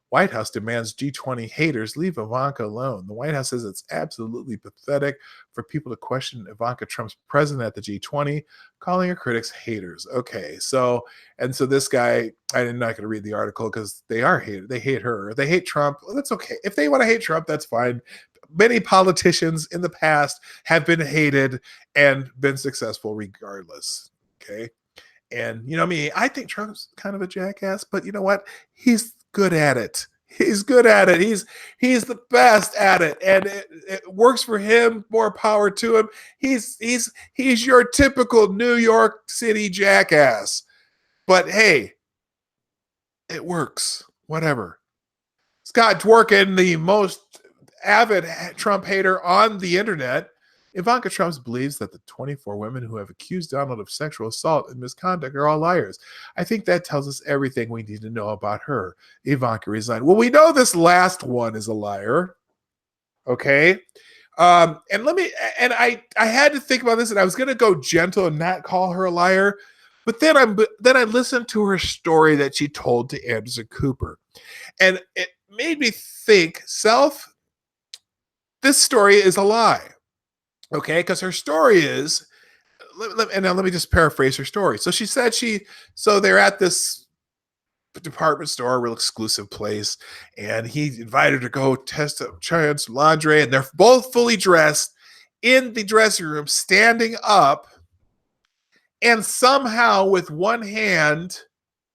White House demands G20 haters leave Ivanka alone. The White House says it's absolutely pathetic for people to question Ivanka Trump's president at the G20, calling her critics haters. Okay, so this guy, I'm not going to read the article because they are haters. They hate her. They hate Trump. Well, that's okay. If they want to hate Trump, that's fine. Many politicians in the past have been hated and been successful regardless. Okay. And you know me, I think Trump's kind of a jackass, but you know what? He's good at it. He's good at it. He's the best at it, and it works for him. More power to him. He's your typical New York City jackass. But hey, it works. Whatever. Scott Dworkin, the most avid Trump hater on the internet, Ivanka Trump believes that the 24 women who have accused Donald of sexual assault and misconduct are all liars. I think that tells us everything we need to know about her. Ivanka resigned. Well, we know this last one is a liar. Okay. And I had to think about this, and I was going to go gentle and not call her a liar. But then I listened to her story that she told to Anderson Cooper. And it made me think, this story is a lie. Okay, because her story is, and now let me just paraphrase her story. So she said they're at this department store, a real exclusive place, and he invited her to go try on some lingerie, and they're both fully dressed in the dressing room, standing up, and somehow with one hand,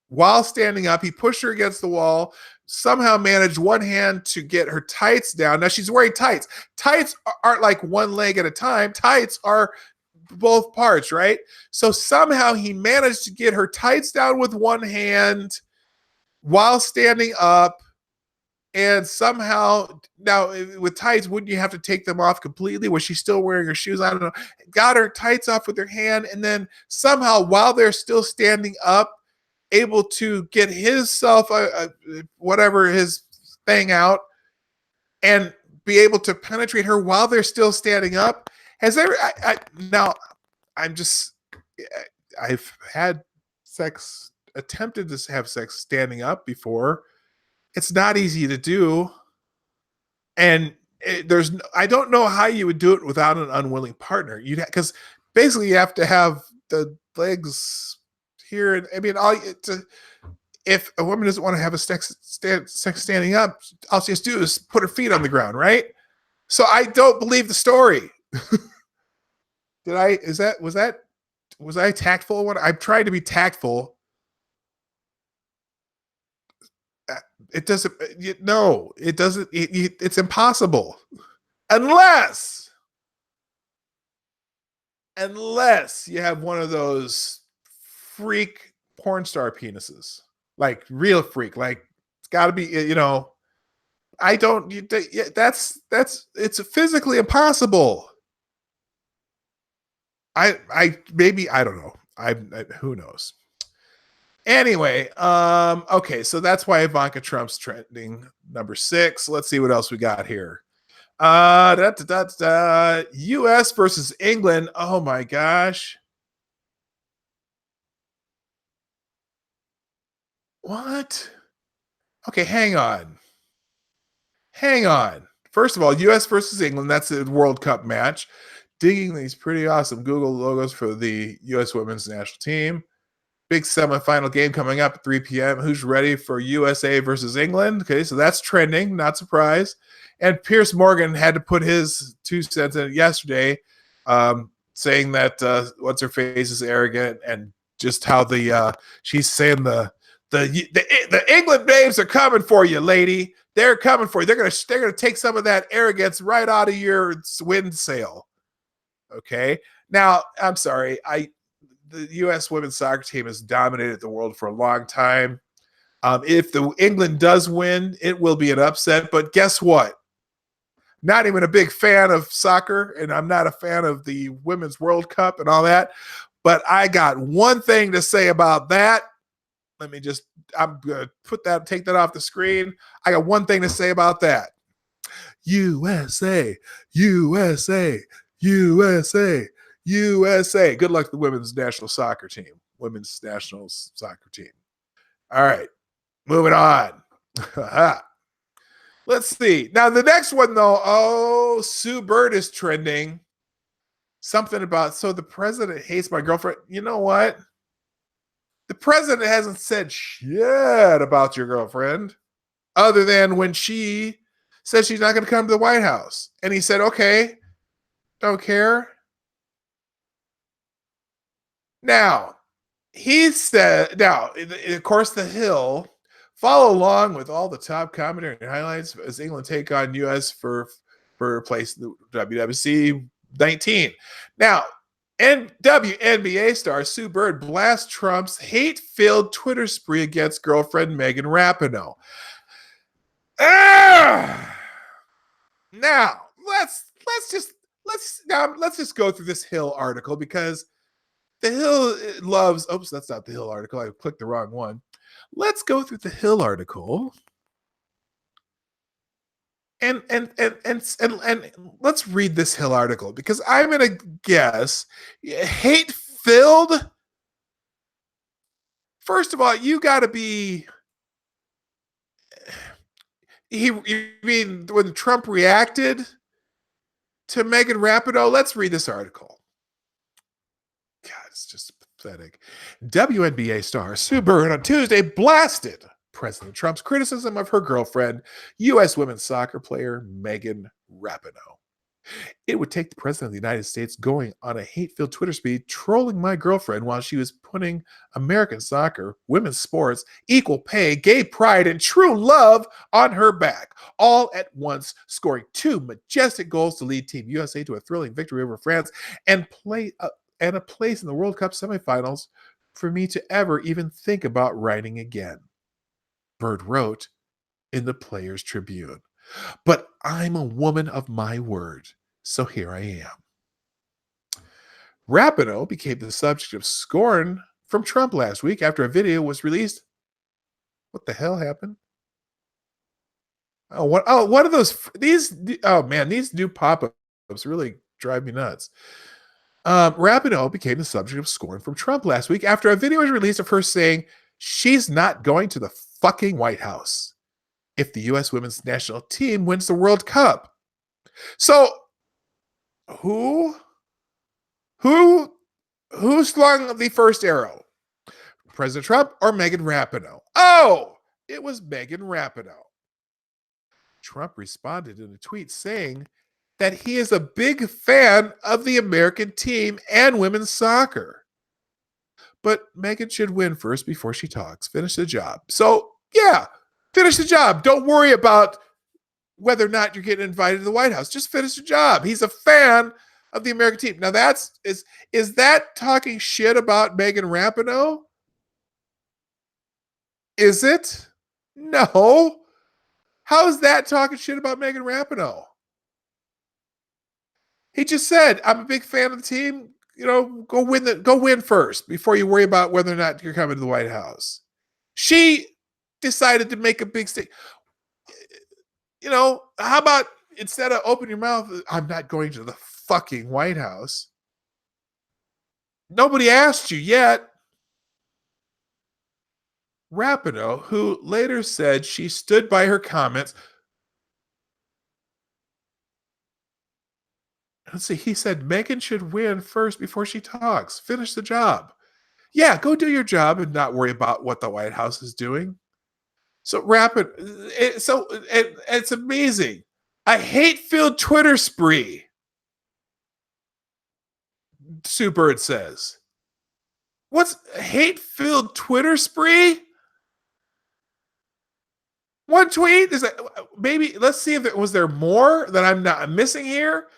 while standing up, he pushed her against the wall, somehow managed one hand to get her tights down. Now she's wearing tights. Tights aren't like one leg at a time. Tights are both parts, right? So somehow he managed to get her tights down with one hand while standing up. And somehow, now with tights, wouldn't you have to take them off completely? Was she still wearing her shoes? I don't know. Got her tights off with her hand. And then somehow, while they're still standing up, able to get himself whatever his thing out and be able to penetrate her while they're still standing up. I've had sex, attempted to have sex standing up before. It's not easy to do, and I don't know how you would do it without an unwilling partner. Because basically you have to have the legs here, and I mean, if a woman doesn't want to have a sex standing up, all she has to do is put her feet on the ground, right? So I don't believe the story. Was I tactful? I'm trying to be tactful. It doesn't. No, it doesn't. It's impossible unless you have one of those freak porn star penises, like real freak. Like it's got to be. I don't. It's physically impossible. I don't know. Who knows. Anyway, okay, so that's why Ivanka Trump's trending number 6. Let's see what else we got here. U.S. versus England. Oh my gosh. What? Okay, hang on. First of all, U.S. versus England. That's the World Cup match. Digging these pretty awesome Google logos for the U.S. women's national team. Big semifinal game coming up at 3 p.m. Who's ready for USA versus England? Okay, so that's trending, not surprised. And Piers Morgan had to put his 2 cents in it yesterday, saying that what's her face is arrogant, and just how she's saying the The England babes are coming for you, lady. They're coming for you. They're gonna take some of that arrogance right out of your wind sail. Okay. Now, I'm sorry. The U.S. women's soccer team has dominated the world for a long time. If the England does win, it will be an upset. But guess what? Not even a big fan of soccer, and I'm not a fan of the Women's World Cup and all that. But I got one thing to say about that. I'm going to take that off the screen. I got one thing to say about that. USA, USA, USA, USA. Good luck to the women's national soccer team. Women's national soccer team. All right, moving on. Let's see. Now, the next one, though. Oh, Sue Bird is trending. Something about, so the president hates my girlfriend. You know what? The president hasn't said shit about your girlfriend other than when she said she's not going to come to the White House. And he said, okay, don't care. Now, of course, The Hill, follow along with all the top commentary and highlights as England take on U.S. for place the WWC 19. Now, WNBA star Sue Bird blasts Trump's hate-filled Twitter spree against girlfriend Megan Rapinoe. Now let's just go through this Hill article, because the Hill loves. Oops, that's not the Hill article. I clicked the wrong one. Let's go through the Hill article. And let's read this Hill article, because I'm gonna guess hate-filled. First of all, you got to be. You mean when Trump reacted to Megan Rapinoe? Let's read this article. God, it's just pathetic. WNBA star Sue Bird on Tuesday blasted President Trump's criticism of her girlfriend, U.S. women's soccer player Megan Rapinoe. It would take the president of the United States going on a hate-filled Twitter speed, trolling my girlfriend while she was putting American soccer, women's sports, equal pay, gay pride, and true love on her back, all at once, scoring 2 majestic goals to lead Team USA to a thrilling victory over France and a place in the World Cup semifinals for me to ever even think about writing again. Bird wrote in the Players' Tribune. But I'm a woman of my word, so here I am. Rapinoe became the subject of scorn from Trump last week after a video was released. What the hell happened? One of those. These new pop-ups really drive me nuts. Rapinoe became the subject of scorn from Trump last week after a video was released of her saying she's not going to the fucking White House if the U.S. women's national team wins the World Cup. So, who slung the first arrow? President Trump or Megan Rapinoe? Oh, it was Megan Rapinoe. Trump responded in a tweet saying that he is a big fan of the American team and women's soccer. But Megan should win first before she talks. Finish the job. So, yeah, finish the job. Don't worry about whether or not you're getting invited to the White House. Just finish the job. He's a fan of the American team. Now, is that talking shit about Megan Rapinoe? Is it? No. How is that talking shit about Megan Rapinoe? He just said, I'm a big fan of the team. Go win first before you worry about whether or not you're coming to the White House. She decided to make a big statement. How about instead of open your mouth, I'm not going to the fucking White House. Nobody asked you yet. Rapinoe, who later said she stood by her comments. Let's see, he said Megan should win first before she talks. Finish the job. Yeah, go do your job and not worry about what the White House is doing. So it's amazing. A hate-filled Twitter spree, Sue Bird says. What's a hate-filled Twitter spree? One tweet is that maybe let's see if there was there more that I'm missing here.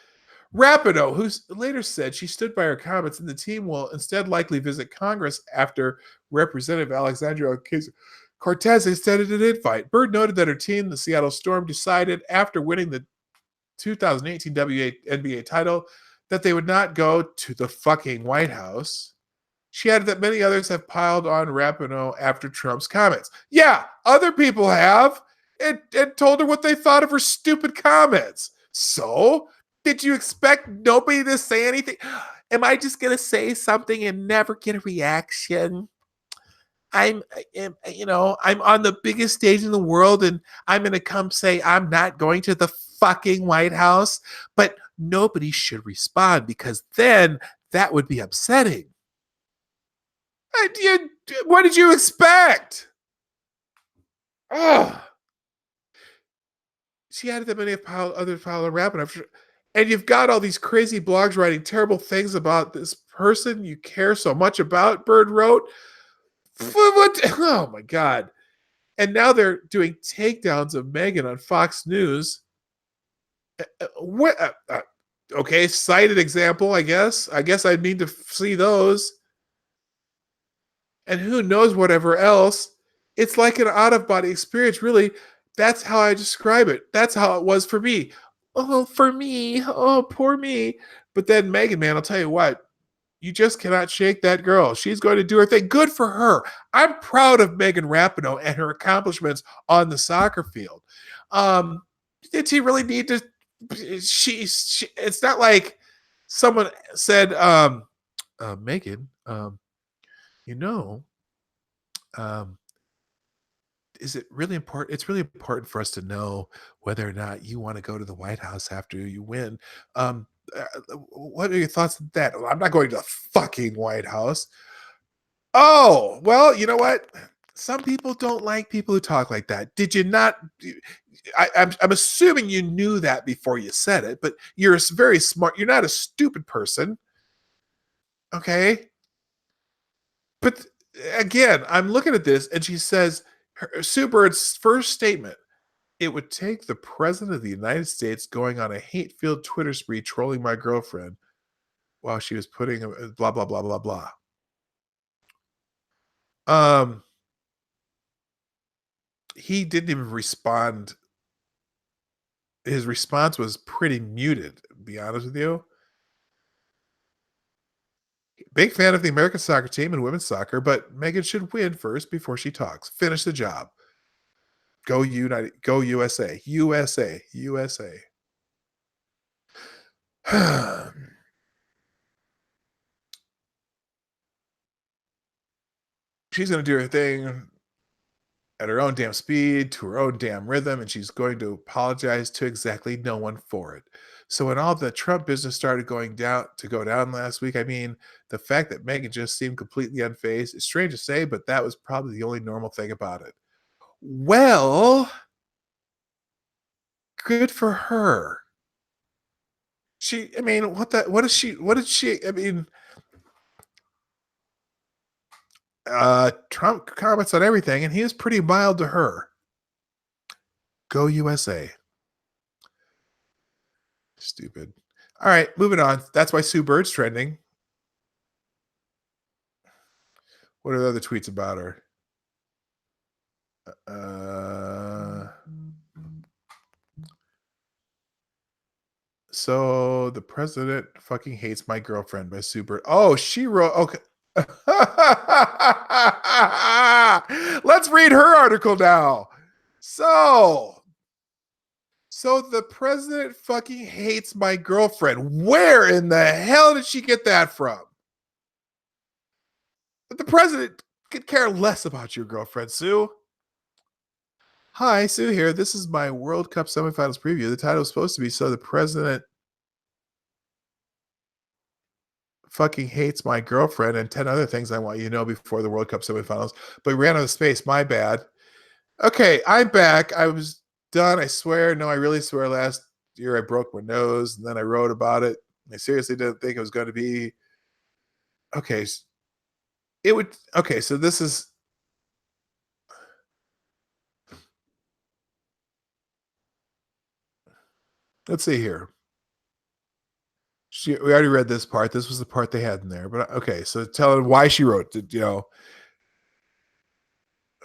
Rapido, who later said she stood by her comments and the team will instead likely visit Congress after Representative Alexandria Cortez extended an invite. Bird noted that her team, the Seattle Storm, decided after winning the 2018 NBA title that they would not go to the fucking White House. She added that many others have piled on Rapinoe after Trump's comments. Yeah, other people have, and told her what they thought of her stupid comments. So, did you expect nobody to say anything? Am I just going to say something and never get a reaction? I'm on the biggest stage in the world and I'm going to come say I'm not going to the fucking White House, but nobody should respond because then that would be upsetting. What did you expect? Oh, she added that many have others piled on rap, and you've got all these crazy blogs writing terrible things about this person you care so much about. Bird wrote, "What? Oh my god!" And now they're doing takedowns of Meghan on Fox News. What? Okay, cited example. I guess. I guess I'd need to see those. And who knows whatever else. It's like an out of body experience, really. That's how I describe it. That's how it was for me. Oh, for me. Oh, poor me. But then Megan, man, I'll tell you what, you just cannot shake that girl. She's going to do her thing. Good for her. I'm proud of Megan Rapinoe and her accomplishments on the soccer field. Did she really need to? It's not like someone said, Megan, you know, um, is it really important? It's really important for us to know whether or not you want to go to the White House after you win. Um, what are your thoughts on that? Well, I'm not going to the fucking White House. Oh, well, you know what? Some people don't like people who talk like that. Did you not? I'm assuming you knew that before you said it, but you're very smart. You're not a stupid person. Okay. But again, I'm looking at this and she says, Sue Bird's first statement, it would take the president of the United States going on a hate filled Twitter spree trolling my girlfriend while she was putting blah, blah, blah, blah, blah. Um, he didn't even respond. His response was pretty muted, to be honest with you. Big fan of the American soccer team and women's soccer, but Megan should win first before she talks. Finish the job. Go United. Go USA. USA. USA. She's going to do her thing at her own damn speed, to her own damn rhythm, and she's going to apologize to exactly no one for it. So when all the Trump business started go down last week, I mean, the fact that Megan just seemed completely unfazed, it's strange to say, but that was probably the only normal thing about it. Well, good for her. I mean, what did she, I mean, Trump comments on everything, and he was pretty mild to her. Go USA. Stupid. All right, moving on. That's why Sue Bird's trending. What are the other tweets about her? So the president fucking hates my girlfriend by Sue Bird. Oh, she wrote. Okay. Let's read her article now. So the president fucking hates my girlfriend. Where in the hell did she get that from? The president could care less about your girlfriend, Sue. Hi, Sue here. This is my World Cup semifinals preview. The title is supposed to be So the President Fucking Hates My Girlfriend and 10 other things I want you to know before the World Cup semifinals. But we ran out of space. My bad. Okay, I'm back. I was done. I swear. No, I really swear. Last year I broke my nose and then I wrote about it. I seriously didn't think it was going to be. Okay. Okay, so this is. Let's see here. We already read this part. This was the part they had in there. But okay, so tell her why she wrote it.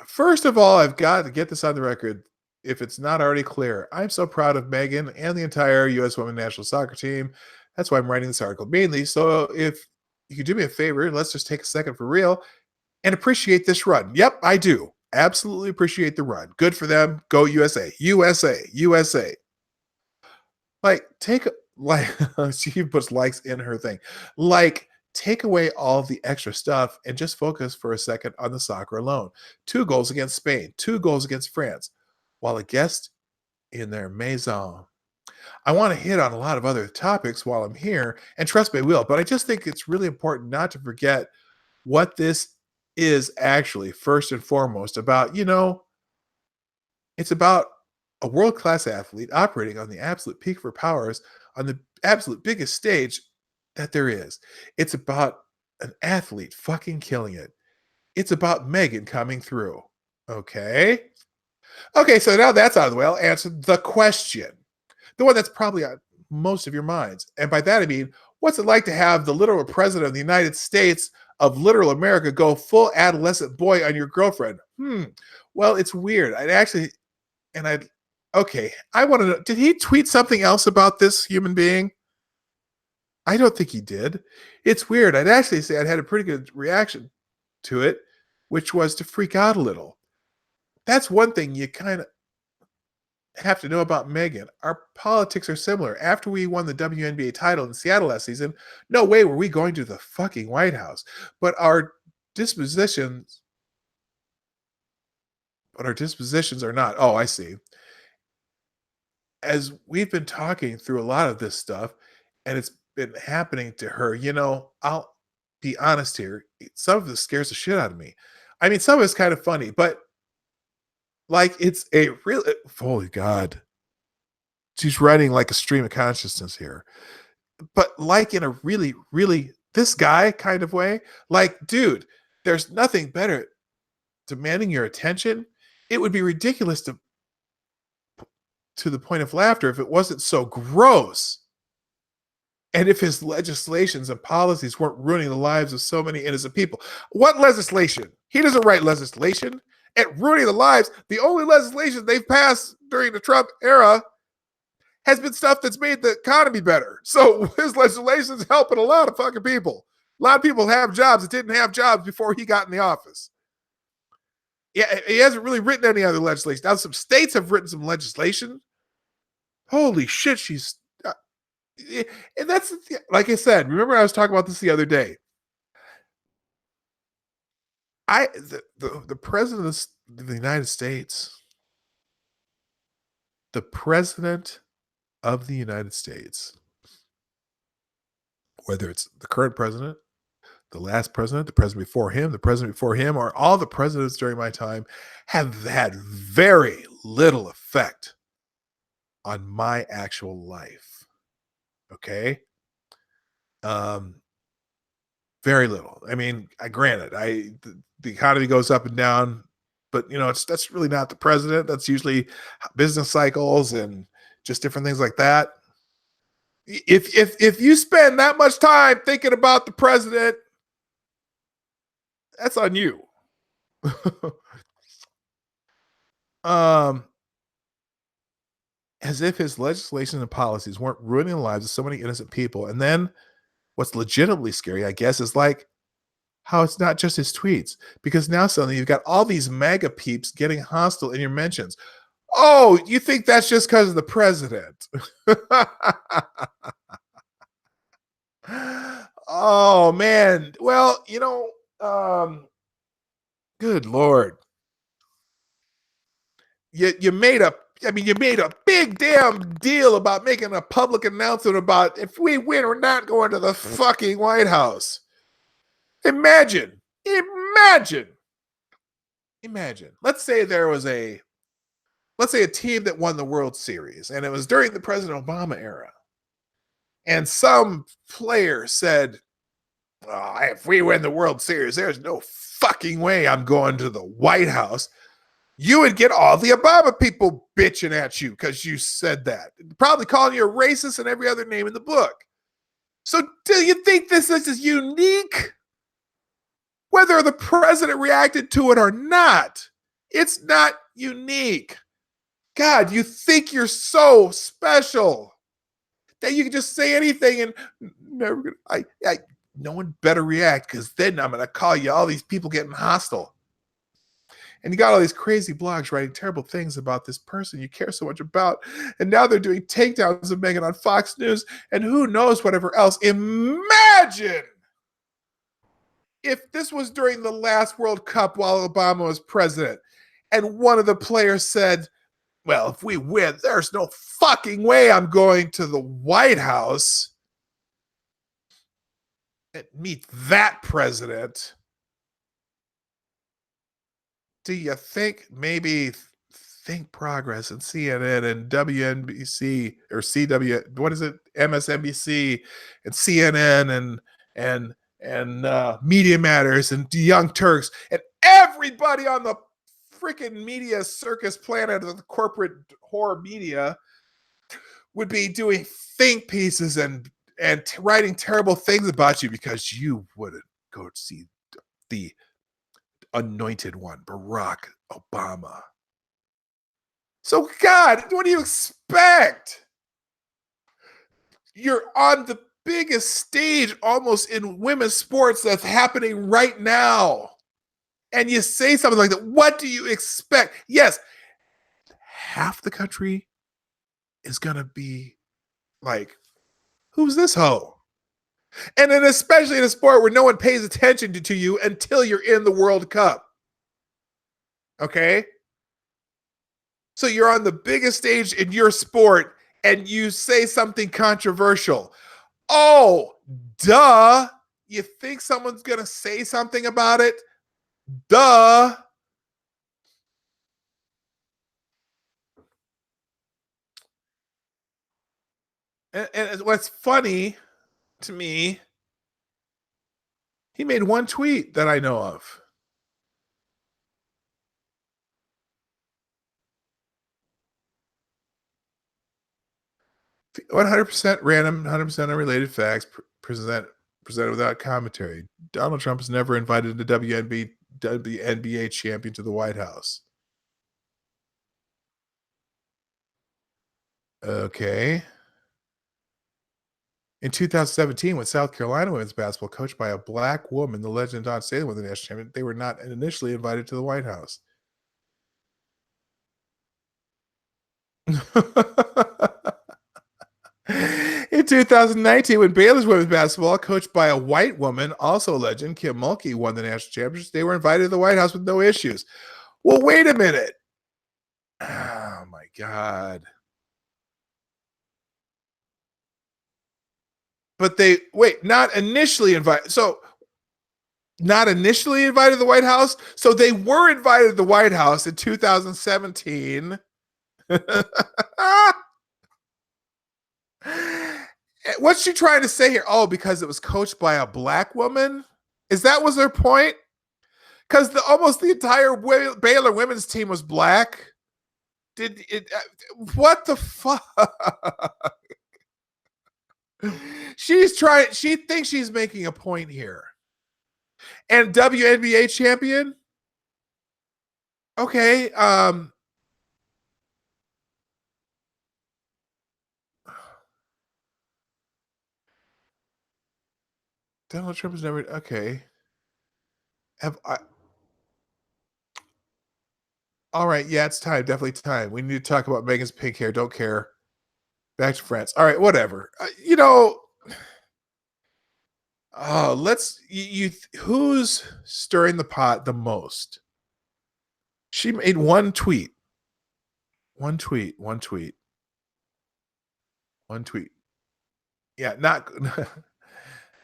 First of all, I've got to get this on the record. If it's not already clear, I'm so proud of Megan and the entire U.S. Women's National Soccer Team. That's why I'm writing this article mainly. So if you could do me a favor, let's just take a second for real and appreciate this run. Yep, I do. Absolutely appreciate the run. Good for them. Go USA. USA. USA. Like, she puts likes in her thing. Like, take away all the extra stuff and just focus for a second on the soccer alone. 2 goals against Spain, 2 goals against France, while a guest in their maison. I want to hit on a lot of other topics while I'm here, and trust me, I will, but I just think it's really important not to forget what this is actually first and foremost about. It's about a world-class athlete operating on the absolute peak of her powers on the absolute biggest stage that there is. It's about an athlete fucking killing it. It's about Megan coming through. Okay? Okay, so now that's out of the way. I'll answer the question. The one that's probably on most of your minds. And by that I mean, what's it like to have the literal president of the United States of literal America go full adolescent boy on your girlfriend? Well, it's weird. I want to know, did he tweet something else about this human being? I don't think he did. It's weird. I'd actually say I'd had a pretty good reaction to it, which was to freak out a little. That's one thing you kind of have to know about Megan. Our politics are similar. After we won the WNBA title in Seattle last season, no way were we going to the fucking White House. But our dispositions are not. Oh, I see. As we've been talking through a lot of this stuff, and it's been happening to her, I'll be honest here. Some of this scares the shit out of me. I mean, some of it's kind of funny, but like it's a real holy God. She's writing like a stream of consciousness here. But like in a really, really this guy kind of way. Like, dude, there's nothing better demanding your attention. It would be ridiculous to the point of laughter if it wasn't so gross. And if his legislations and policies weren't ruining the lives of so many innocent people. What legislation? He doesn't write legislation. And ruining the lives, the only legislation they've passed during the Trump era has been stuff that's made the economy better. So his legislation is helping a lot of fucking people. A lot of people have jobs that didn't have jobs before he got in the office. Yeah, he hasn't really written any other legislation. Now, some states have written some legislation. Holy shit, she's... and that's, like I said, remember I was talking about this the other day. The president of the United States, the president of the United States, whether it's the current president, the last president, the president before him, or all the presidents during my time, have had very little effect on my actual life. Okay? Very little. I mean, granted, the economy goes up and down, but that's really not the president. That's usually business cycles and just different things like that. If you spend that much time thinking about the president, that's on you. As if his legislation and policies weren't ruining the lives of so many innocent people. And then what's legitimately scary, I guess, is like how it's not just his tweets, because now suddenly you've got all these MAGA peeps getting hostile in your mentions. Oh, you think that's just because of the president? Oh man. Well, good Lord. You made a big damn deal about making a public announcement about if we win, we're not going to the fucking White House. Imagine. Let's say a team that won the World Series, and it was during the President Obama era. And some player said, if we win the World Series, there's no fucking way I'm going to the White House. You would get all the Obama people bitching at you because you said that. Probably calling you a racist and every other name in the book. So do you think this is unique? Whether the president reacted to it or not, it's not unique. God, you think you're so special that you can just say anything and never gonna, no one better react because then I'm gonna call you all these people getting hostile. And you got all these crazy blogs writing terrible things about this person you care so much about. And now they're doing takedowns of Meghan on Fox News and who knows whatever else. Imagine if this was during the last World Cup while Obama was president and one of the players said, well, if we win, there's no fucking way I'm going to the White House and meet that president. Do you think maybe Think Progress and CNN and WNBC or CW, what is it? MSNBC and CNN and Media Matters and the Young Turks and everybody on the freaking media circus planet of the corporate horror media would be doing think pieces and writing terrible things about you because you wouldn't go see the anointed one, Barack Obama. So, God, what do you expect? You're on the biggest stage almost in women's sports that's happening right now. And you say something like that. What do you expect? Yes, half the country is going to be like, who's this hoe? And then, especially in a sport where no one pays attention to you until you're in the World Cup. Okay? So you're on the biggest stage in your sport and you say something controversial. Oh, duh. You think someone's going to say something about it? Duh. And what's funny to me, he made one tweet that I know of. – 100% random, 100% unrelated facts presented without commentary. Donald Trump has never invited the WNBA champion to the White House. Okay. In 2017, when South Carolina women's basketball coached by a black woman, the legend Don Staley won the national champion, they were not initially invited to the White House. In 2019, when Baylor's women's basketball, coached by a white woman, also a legend, Kim Mulkey, won the national championship, they were invited to the White House with no issues. Well, wait a minute. Oh, my God. But they, wait, not initially invited. So, not initially invited to the White House. So they were invited to the White House in 2017. What's she trying to say here? Oh, because it was coached by a black woman? Is that was her point? Because almost the entire Baylor women's team was black. Did it? What the fuck? She's trying. She thinks she's making a point here. And WNBA champion. Okay. Donald Trump has never. Okay. Have I? All right. Yeah, it's time. Definitely time. We need to talk about Megan's pink hair. Don't care. Back to France. All right. Whatever. Oh, who's stirring the pot the most? She made one tweet. One tweet. One tweet. One tweet. Yeah,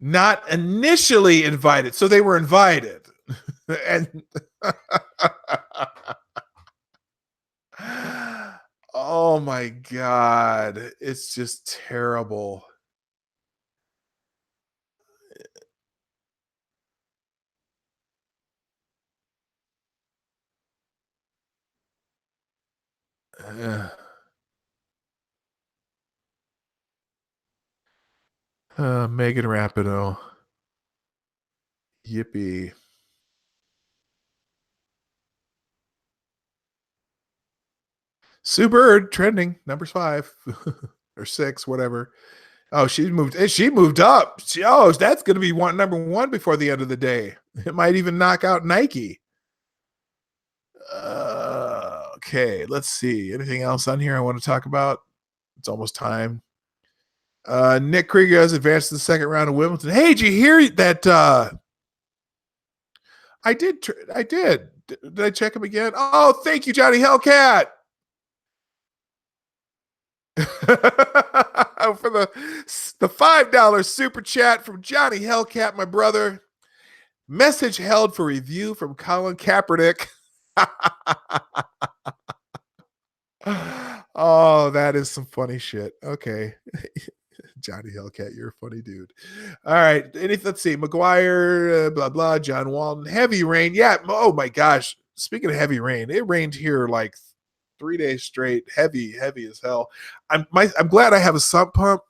not initially invited. So they were invited. And oh my God. It's just terrible. Megan Rapido. Yippee. Sue Bird trending numbers 5 or 6, whatever. Oh, she moved up. That's going to be number 1 before the end of the day. It might even knock out Nike. Okay, let's see. Anything else on here I want to talk about? It's almost time. Nick Krieger has advanced to the second round of Wimbledon. Hey, did you hear that? I did. I did. Did I check him again? Oh, thank you, Johnny Hellcat. For the $5 super chat from Johnny Hellcat, my brother. Message held for review from Colin Kaepernick. Oh, that is some funny shit. Okay. Johnny Hellcat, you're a funny dude. All right. Let's see. McGuire, blah, blah, John Walton. Heavy rain. Yeah. Oh, my gosh. Speaking of heavy rain, it rained here like 3 days straight. Heavy as hell. I'm glad I have a sump pump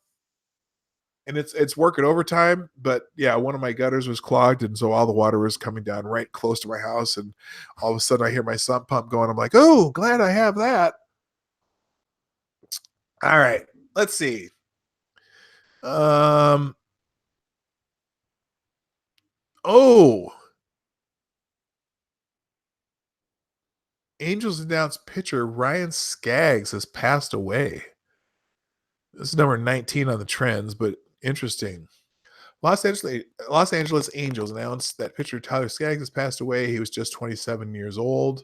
and it's working overtime. But yeah, one of my gutters was clogged. And so all the water was coming down right close to my house. And all of a sudden I hear my sump pump going. I'm like, oh, glad I have that. All right. Let's see. Oh, Angels announced pitcher Ryan Skaggs has passed away. This is number 19 on the trends, but interesting. Los Angeles Angels announced that pitcher Tyler Skaggs has passed away. He was just 27 years old.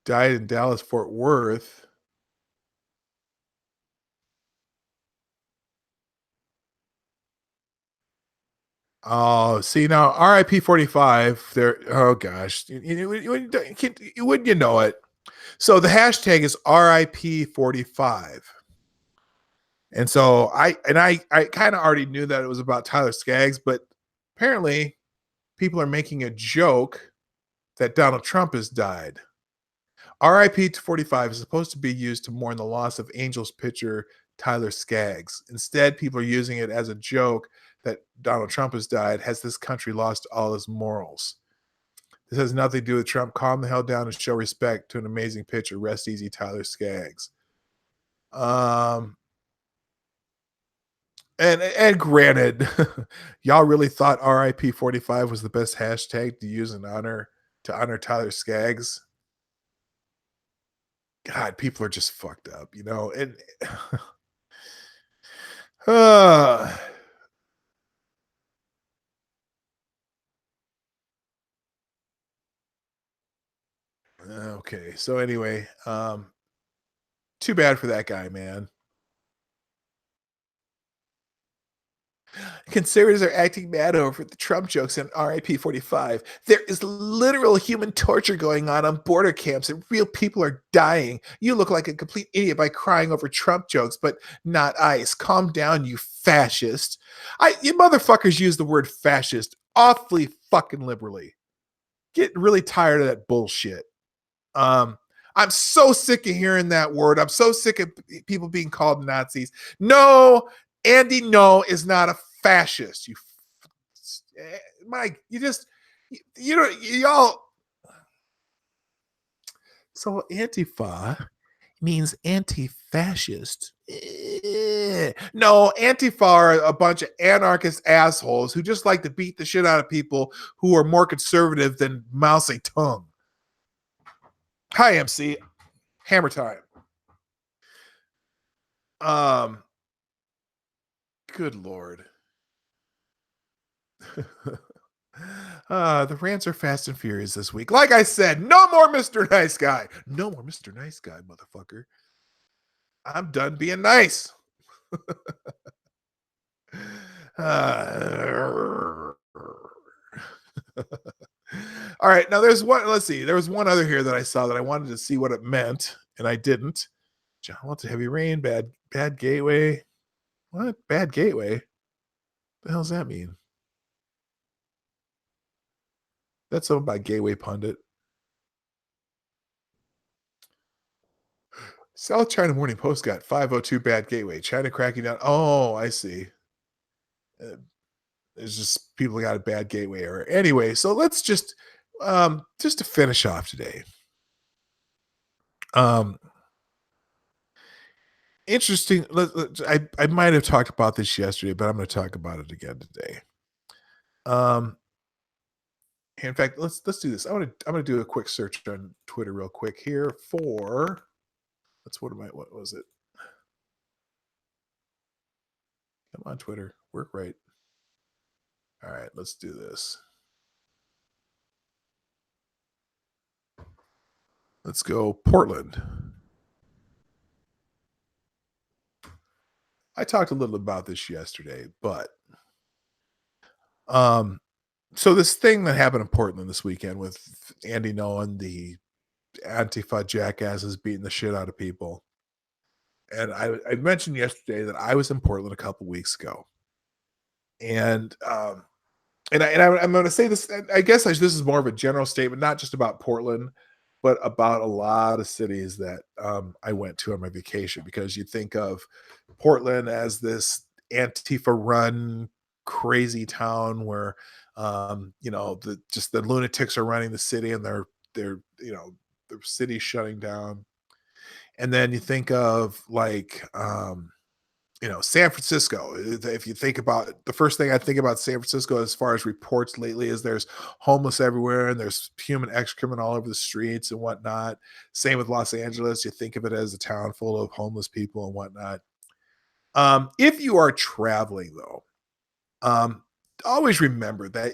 Died in Dallas, Fort Worth. Oh, see now, RIP 45. There. Oh gosh, wouldn't you know it? So the hashtag is RIP 45. And so I kind of already knew that it was about Tyler Skaggs, but apparently people are making a joke that Donald Trump has died. RIP 45 is supposed to be used to mourn the loss of Angels pitcher Tyler Skaggs. Instead, people are using it as a joke that Donald Trump has died. Has this country lost all its morals? This has nothing to do with Trump. Calm the hell down and show respect to an amazing pitcher. Rest easy, Tyler Skaggs. And granted, y'all really thought RIP 45 was the best hashtag to use in honor Tyler Skaggs. God, people are just fucked up, you know. And okay. So anyway, too bad for that guy, man. Conservatives are acting mad over the Trump jokes in RIP 45. There is literal human torture going on border camps, and real people are dying. You look like a complete idiot by crying over Trump jokes, but not ICE. Calm down, you fascist. You motherfuckers use the word fascist awfully fucking liberally. Get really tired of that bullshit. I'm so sick of hearing that word. I'm so sick of people being called Nazis. No, Andy No is not a fascist. Mike, you know, y'all. So Antifa means anti-fascist. No, Antifa are a bunch of anarchist assholes who just like to beat the shit out of people who are more conservative than Mao Zedong. Hi, MC. Hammer time. Good Lord. The rants are fast and furious this week. Like I said, no more Mr. Nice Guy. No more Mr. Nice Guy, motherfucker. I'm done being nice. All right, now there's one. Let's see. There was one other here that I saw that I wanted to see what it meant, and I didn't. John wants a heavy rain. Bad gateway. What? Bad gateway? The hell does that mean? That's owned by Gateway Pundit. South China Morning Post got 502 bad gateway. China cracking down. Oh, I see. Uh, There's just people got a bad gateway error. Anyway, so let's just to finish off today. Um, interesting. I might have talked about this yesterday, but I'm going to talk about it again today. Um, in fact, let's do this. I'm gonna do a quick search on Twitter real quick here for what was it? Come on, Twitter, work right. All right, let's do this. Let's go Portland. I talked a little about this yesterday, but um, so this thing that happened in Portland this weekend with Andy Nolan, the Antifa jackasses beating the shit out of people. And I mentioned yesterday that I was in Portland a couple weeks ago, and I'm going to say this. I guess this is more of a general statement, not just about Portland, but about a lot of cities that I went to on my vacation. Because you think of Portland as this Antifa-run crazy town where the lunatics are running the city, and they're the city's shutting down. And then you think of like San Francisco. If you think about the first thing I think about San Francisco as far as reports lately is there's homeless everywhere and there's human excrement all over the streets and whatnot. Same with Los Angeles. You think of it as a town full of homeless people and whatnot. If you are traveling though, um, always remember that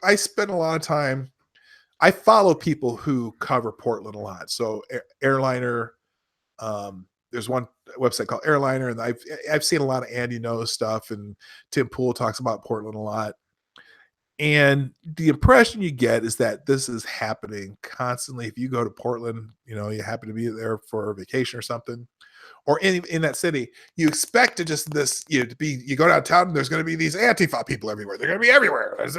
I spend a lot of time. I follow people who cover Portland a lot. So airliner, there's one website called Airliner, and I've seen a lot of Andy knows stuff, and Tim Pool talks about Portland a lot. And the impression you get is that this is happening constantly. If you go to Portland, you happen to be there for a vacation or something, or in that city, you expect to just this, to be, you go downtown and there's going to be these Antifa people everywhere. They're going to be everywhere. And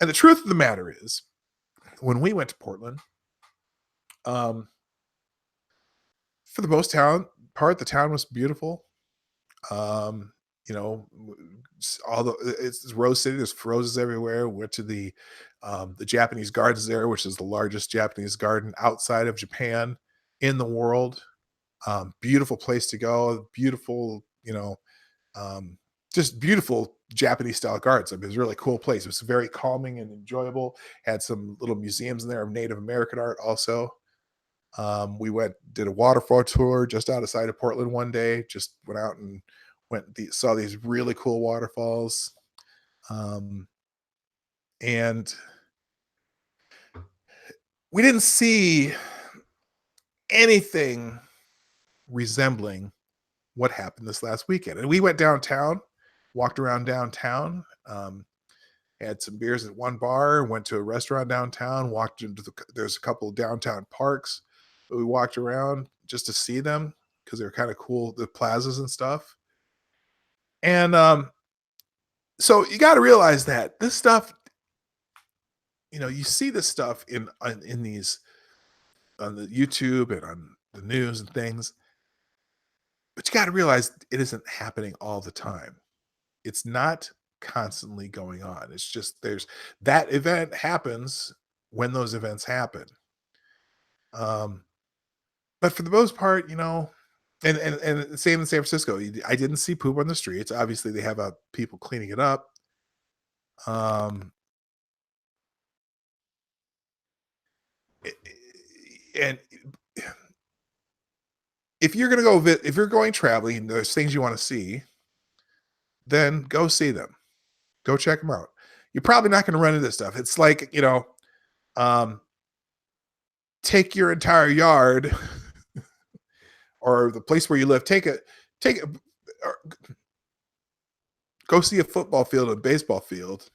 the truth of the matter is, when we went to Portland, um, for the most part, the town was beautiful. Um, all it's Rose City. There's roses everywhere. Went to the Japanese gardens there, which is the largest Japanese garden outside of Japan in the world. Beautiful place to go. Beautiful, just beautiful Japanese style gardens. I mean, it was a really cool place. It was very calming and enjoyable. Had some little museums in there of Native American art also. We did a waterfall tour just outside of Portland one day. Just went out and saw these really cool waterfalls. Um, and we didn't see anything resembling what happened this last weekend. And we went downtown, walked around downtown, had some beers at one bar, went to a restaurant downtown, walked there's a couple of downtown parks. We walked around just to see them because they're kind of cool, the plazas and stuff. And so you got to realize that this stuff, you see this stuff in these on the YouTube and on the news and things, but you got to realize it isn't happening all the time. It's not constantly going on. It's just there's that event happens when those events happen. Um, but for the most part, and same in San Francisco. I didn't see poop on the streets. Obviously, they have people cleaning it up. Um, and if you're gonna if you're going traveling and there's things you want to see, then go see them. Go check them out. You're probably not going to run into this stuff. It's like um, take your entire yard or the place where you live. Take a, or go see a football field, a baseball field,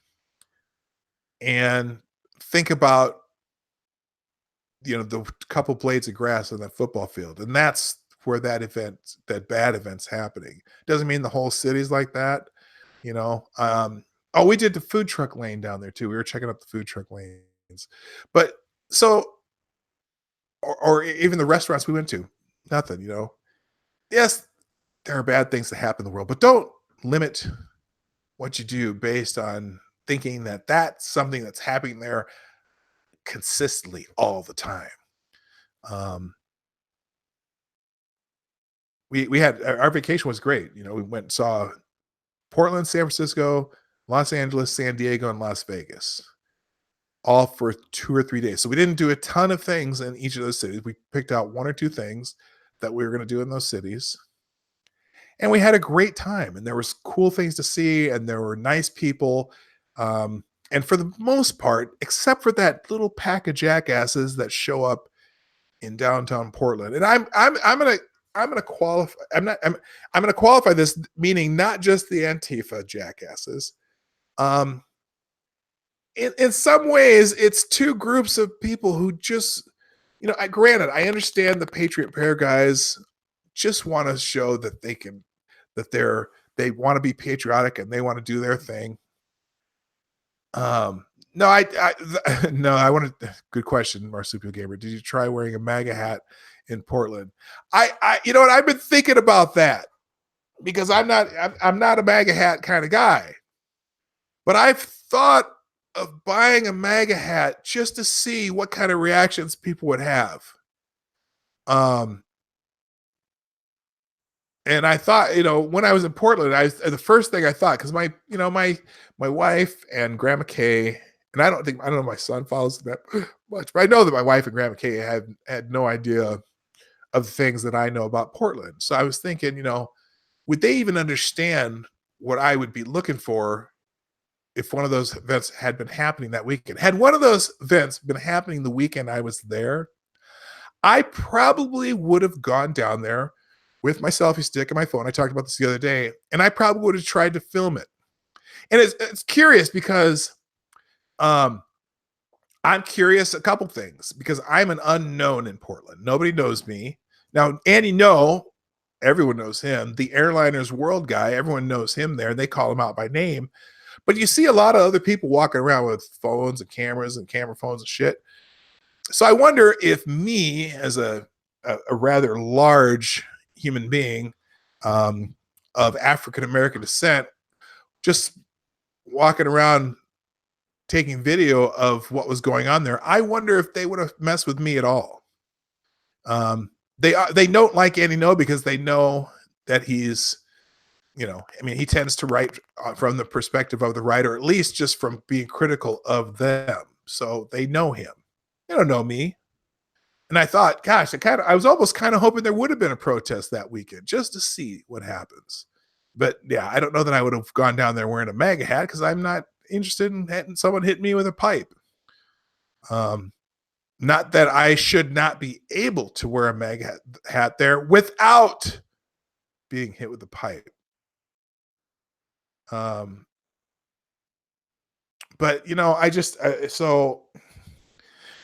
and think about the couple blades of grass on that football field, and that's where that bad event's happening. Doesn't mean the whole city's like that, you know. Oh, we did the food truck lane down there too. We were checking out the food truck lanes. But so or even the restaurants we went to, nothing, you know? Yes, there are bad things that happen in the world, but don't limit what you do based on thinking that that's something that's happening there consistently all the time. Um, we had our vacation was great. You know, we went and saw Portland, San Francisco, Los Angeles, San Diego, and Las Vegas, all for 2 or 3 days. So we didn't do a ton of things in each of those cities. We picked out one or two things that we were going to do in those cities, and we had a great time. And there was cool things to see, and there were nice people. And for the most part, except for that little pack of jackasses that show up in downtown Portland. And I'm gonna qualify. I'm gonna qualify this, meaning not just the Antifa jackasses. Um, in some ways, it's two groups of people who just, you know. Granted, I understand the Patriot Prayer guys just want to show that they can, that they want to be patriotic and they want to do their thing. No, no, I wanted. Good question, Marsupial Gamer. Did you try wearing a MAGA hat in Portland? You know what? I've been thinking about that because I'm not a MAGA hat kind of guy, but I've thought of buying a MAGA hat just to see what kind of reactions people would have. Um, and I thought, you know, when I was in Portland, the first thing I thought, because my wife and Grandma Kay, and I don't know if my son follows that much, but I know that my wife and Grandma Kay had no idea of the things that I know about Portland. So I was thinking, you know, would they even understand what I would be looking for if one of those events had been happening that weekend? Had one of those events been happening the weekend I was there, I probably would have gone down there with my selfie stick and my phone. I talked about this the other day, and I probably would have tried to film it. And it's curious because um, I'm curious a couple things because I'm an unknown in Portland. Nobody knows me. Now, Andy No, everyone knows him. The Airliners World guy, everyone knows him there. They call him out by name. But you see a lot of other people walking around with phones and cameras and camera phones and shit. So I wonder if me, as a rather large human being um, of African American descent, just walking around taking video of what was going on there, I wonder if they would have messed with me at all. They don't like Andy No because they know that he's, you know, I mean, he tends to write from the perspective of the writer, at least just from being critical of them. So they know him. They don't know me. And I thought, gosh, I was almost kind of hoping there would have been a protest that weekend just to see what happens. But yeah, I don't know that I would have gone down there wearing a MAGA hat because I'm not interested in having someone hit me with a pipe. Um, Not that I should not be able to wear a MAGA hat there without being hit with a pipe. Um, but you know, I just so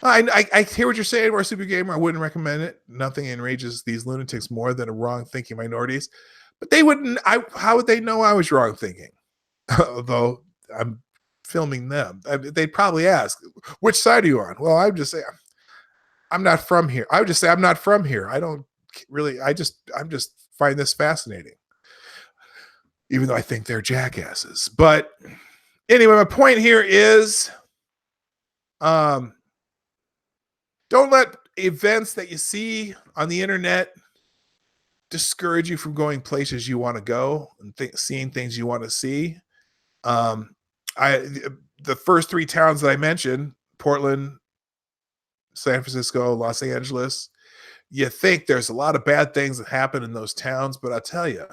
I hear what you're saying, Super Gamer. I wouldn't recommend it. Nothing enrages these lunatics more than a wrong thinking minorities. But they wouldn't. How would they know I was wrong thinking? Although I'm filming them, they'd probably ask, "Which side are you on?" Well, I'm just saying, I'm not from here. I would just say I'm not from here. I don't really. I'm just find this fascinating, even though I think they're jackasses. But anyway, my point here is, um, don't let events that you see on the internet discourage you from going places you want to go and seeing things you want to see. Um, I the first three towns that I mentioned, Portland, San Francisco, Los Angeles, you think there's a lot of bad things that happen in those towns, but I tell you,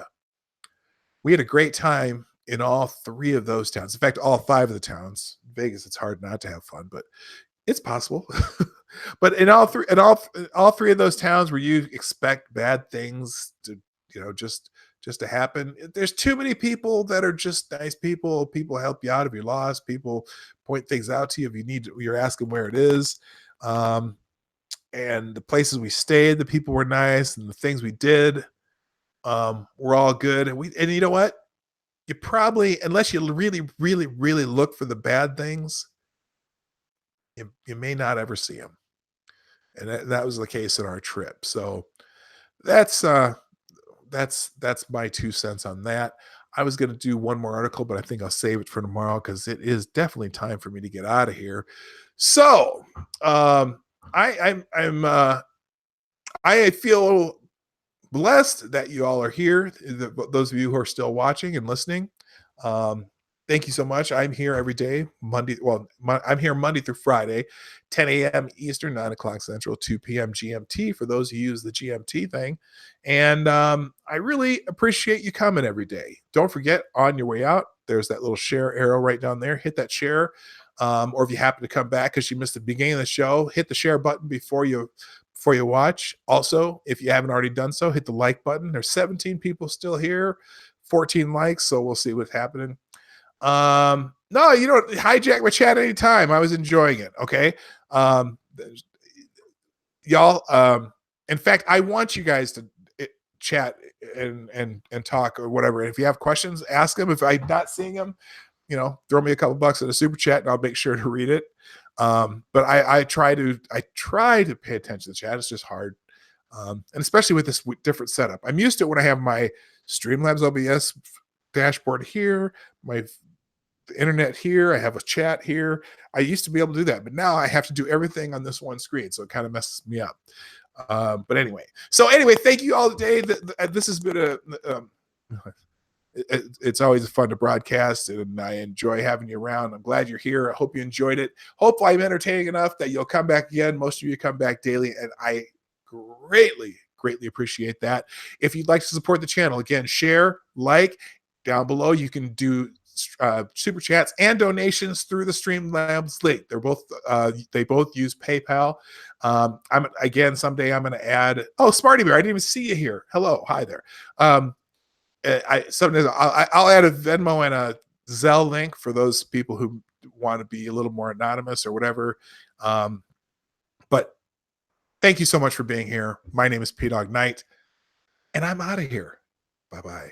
we had a great time in all three of those towns. In fact, all five of the towns. Vegas, it's hard not to have fun, but it's possible. But in all three of those towns where you expect bad things to, you know, just to happen, there's too many people that are just nice people. People help you out if you're lost. People point things out to you if you need to, you're asking where it is. Um, and the places we stayed, the people were nice, and the things we did were all good. And you know what? you probably, unless you really, really, really look for the bad things, you may not ever see them. And that was the case in our trip. So that's that's my 2 cents on that. I was gonna do one more article, but I think I'll save it for tomorrow because it is definitely time for me to get out of here. So, I feel blessed that you all are here. Those of you who are still watching and listening, um, thank you so much. I'm here every day, Monday. Well, I'm here Monday through Friday, 10 a.m. Eastern, 9 o'clock Central, 2 p.m. GMT for those who use the GMT thing. And I really appreciate you coming every day. Don't forget, on your way out, there's that little share arrow right down there. Hit that share. Or if you happen to come back because you missed the beginning of the show, hit the share button before you watch. Also, if you haven't already done so, hit the like button. There's 17 people still here, 14 likes, so we'll see what's happening. No, you don't hijack my chat anytime. I was enjoying it. Okay. Um, y'all, in fact, I want you guys to chat and talk or whatever. If you have questions, ask them. If I'm not seeing them, throw me a couple bucks in a super chat and I'll make sure to read it. But I try to pay attention to the chat. It's just hard. And especially with this different setup. I'm used to it when I have my Streamlabs OBS dashboard here, my internet here, I have a chat here. I used to be able to do that, but now I have to do everything on this one screen, so it kind of messes me up. But anyway, thank you all today. This has been it's always fun to broadcast, and I enjoy having you around. I'm glad you're here. I hope you enjoyed it. Hopefully I'm entertaining enough that you'll come back again. Most of you come back daily, and I greatly appreciate that. If you'd like to support the channel, again, share, like. Down below you can do super chats and donations through the Streamlabs link. They both use PayPal. Someday I'm going to add. Oh, Smarty Bear, I didn't even see you here. Hello, hi there. I'll add a Venmo and a Zelle link for those people who want to be a little more anonymous or whatever. But thank you so much for being here. My name is Dawg Knight, and I'm out of here. Bye-bye.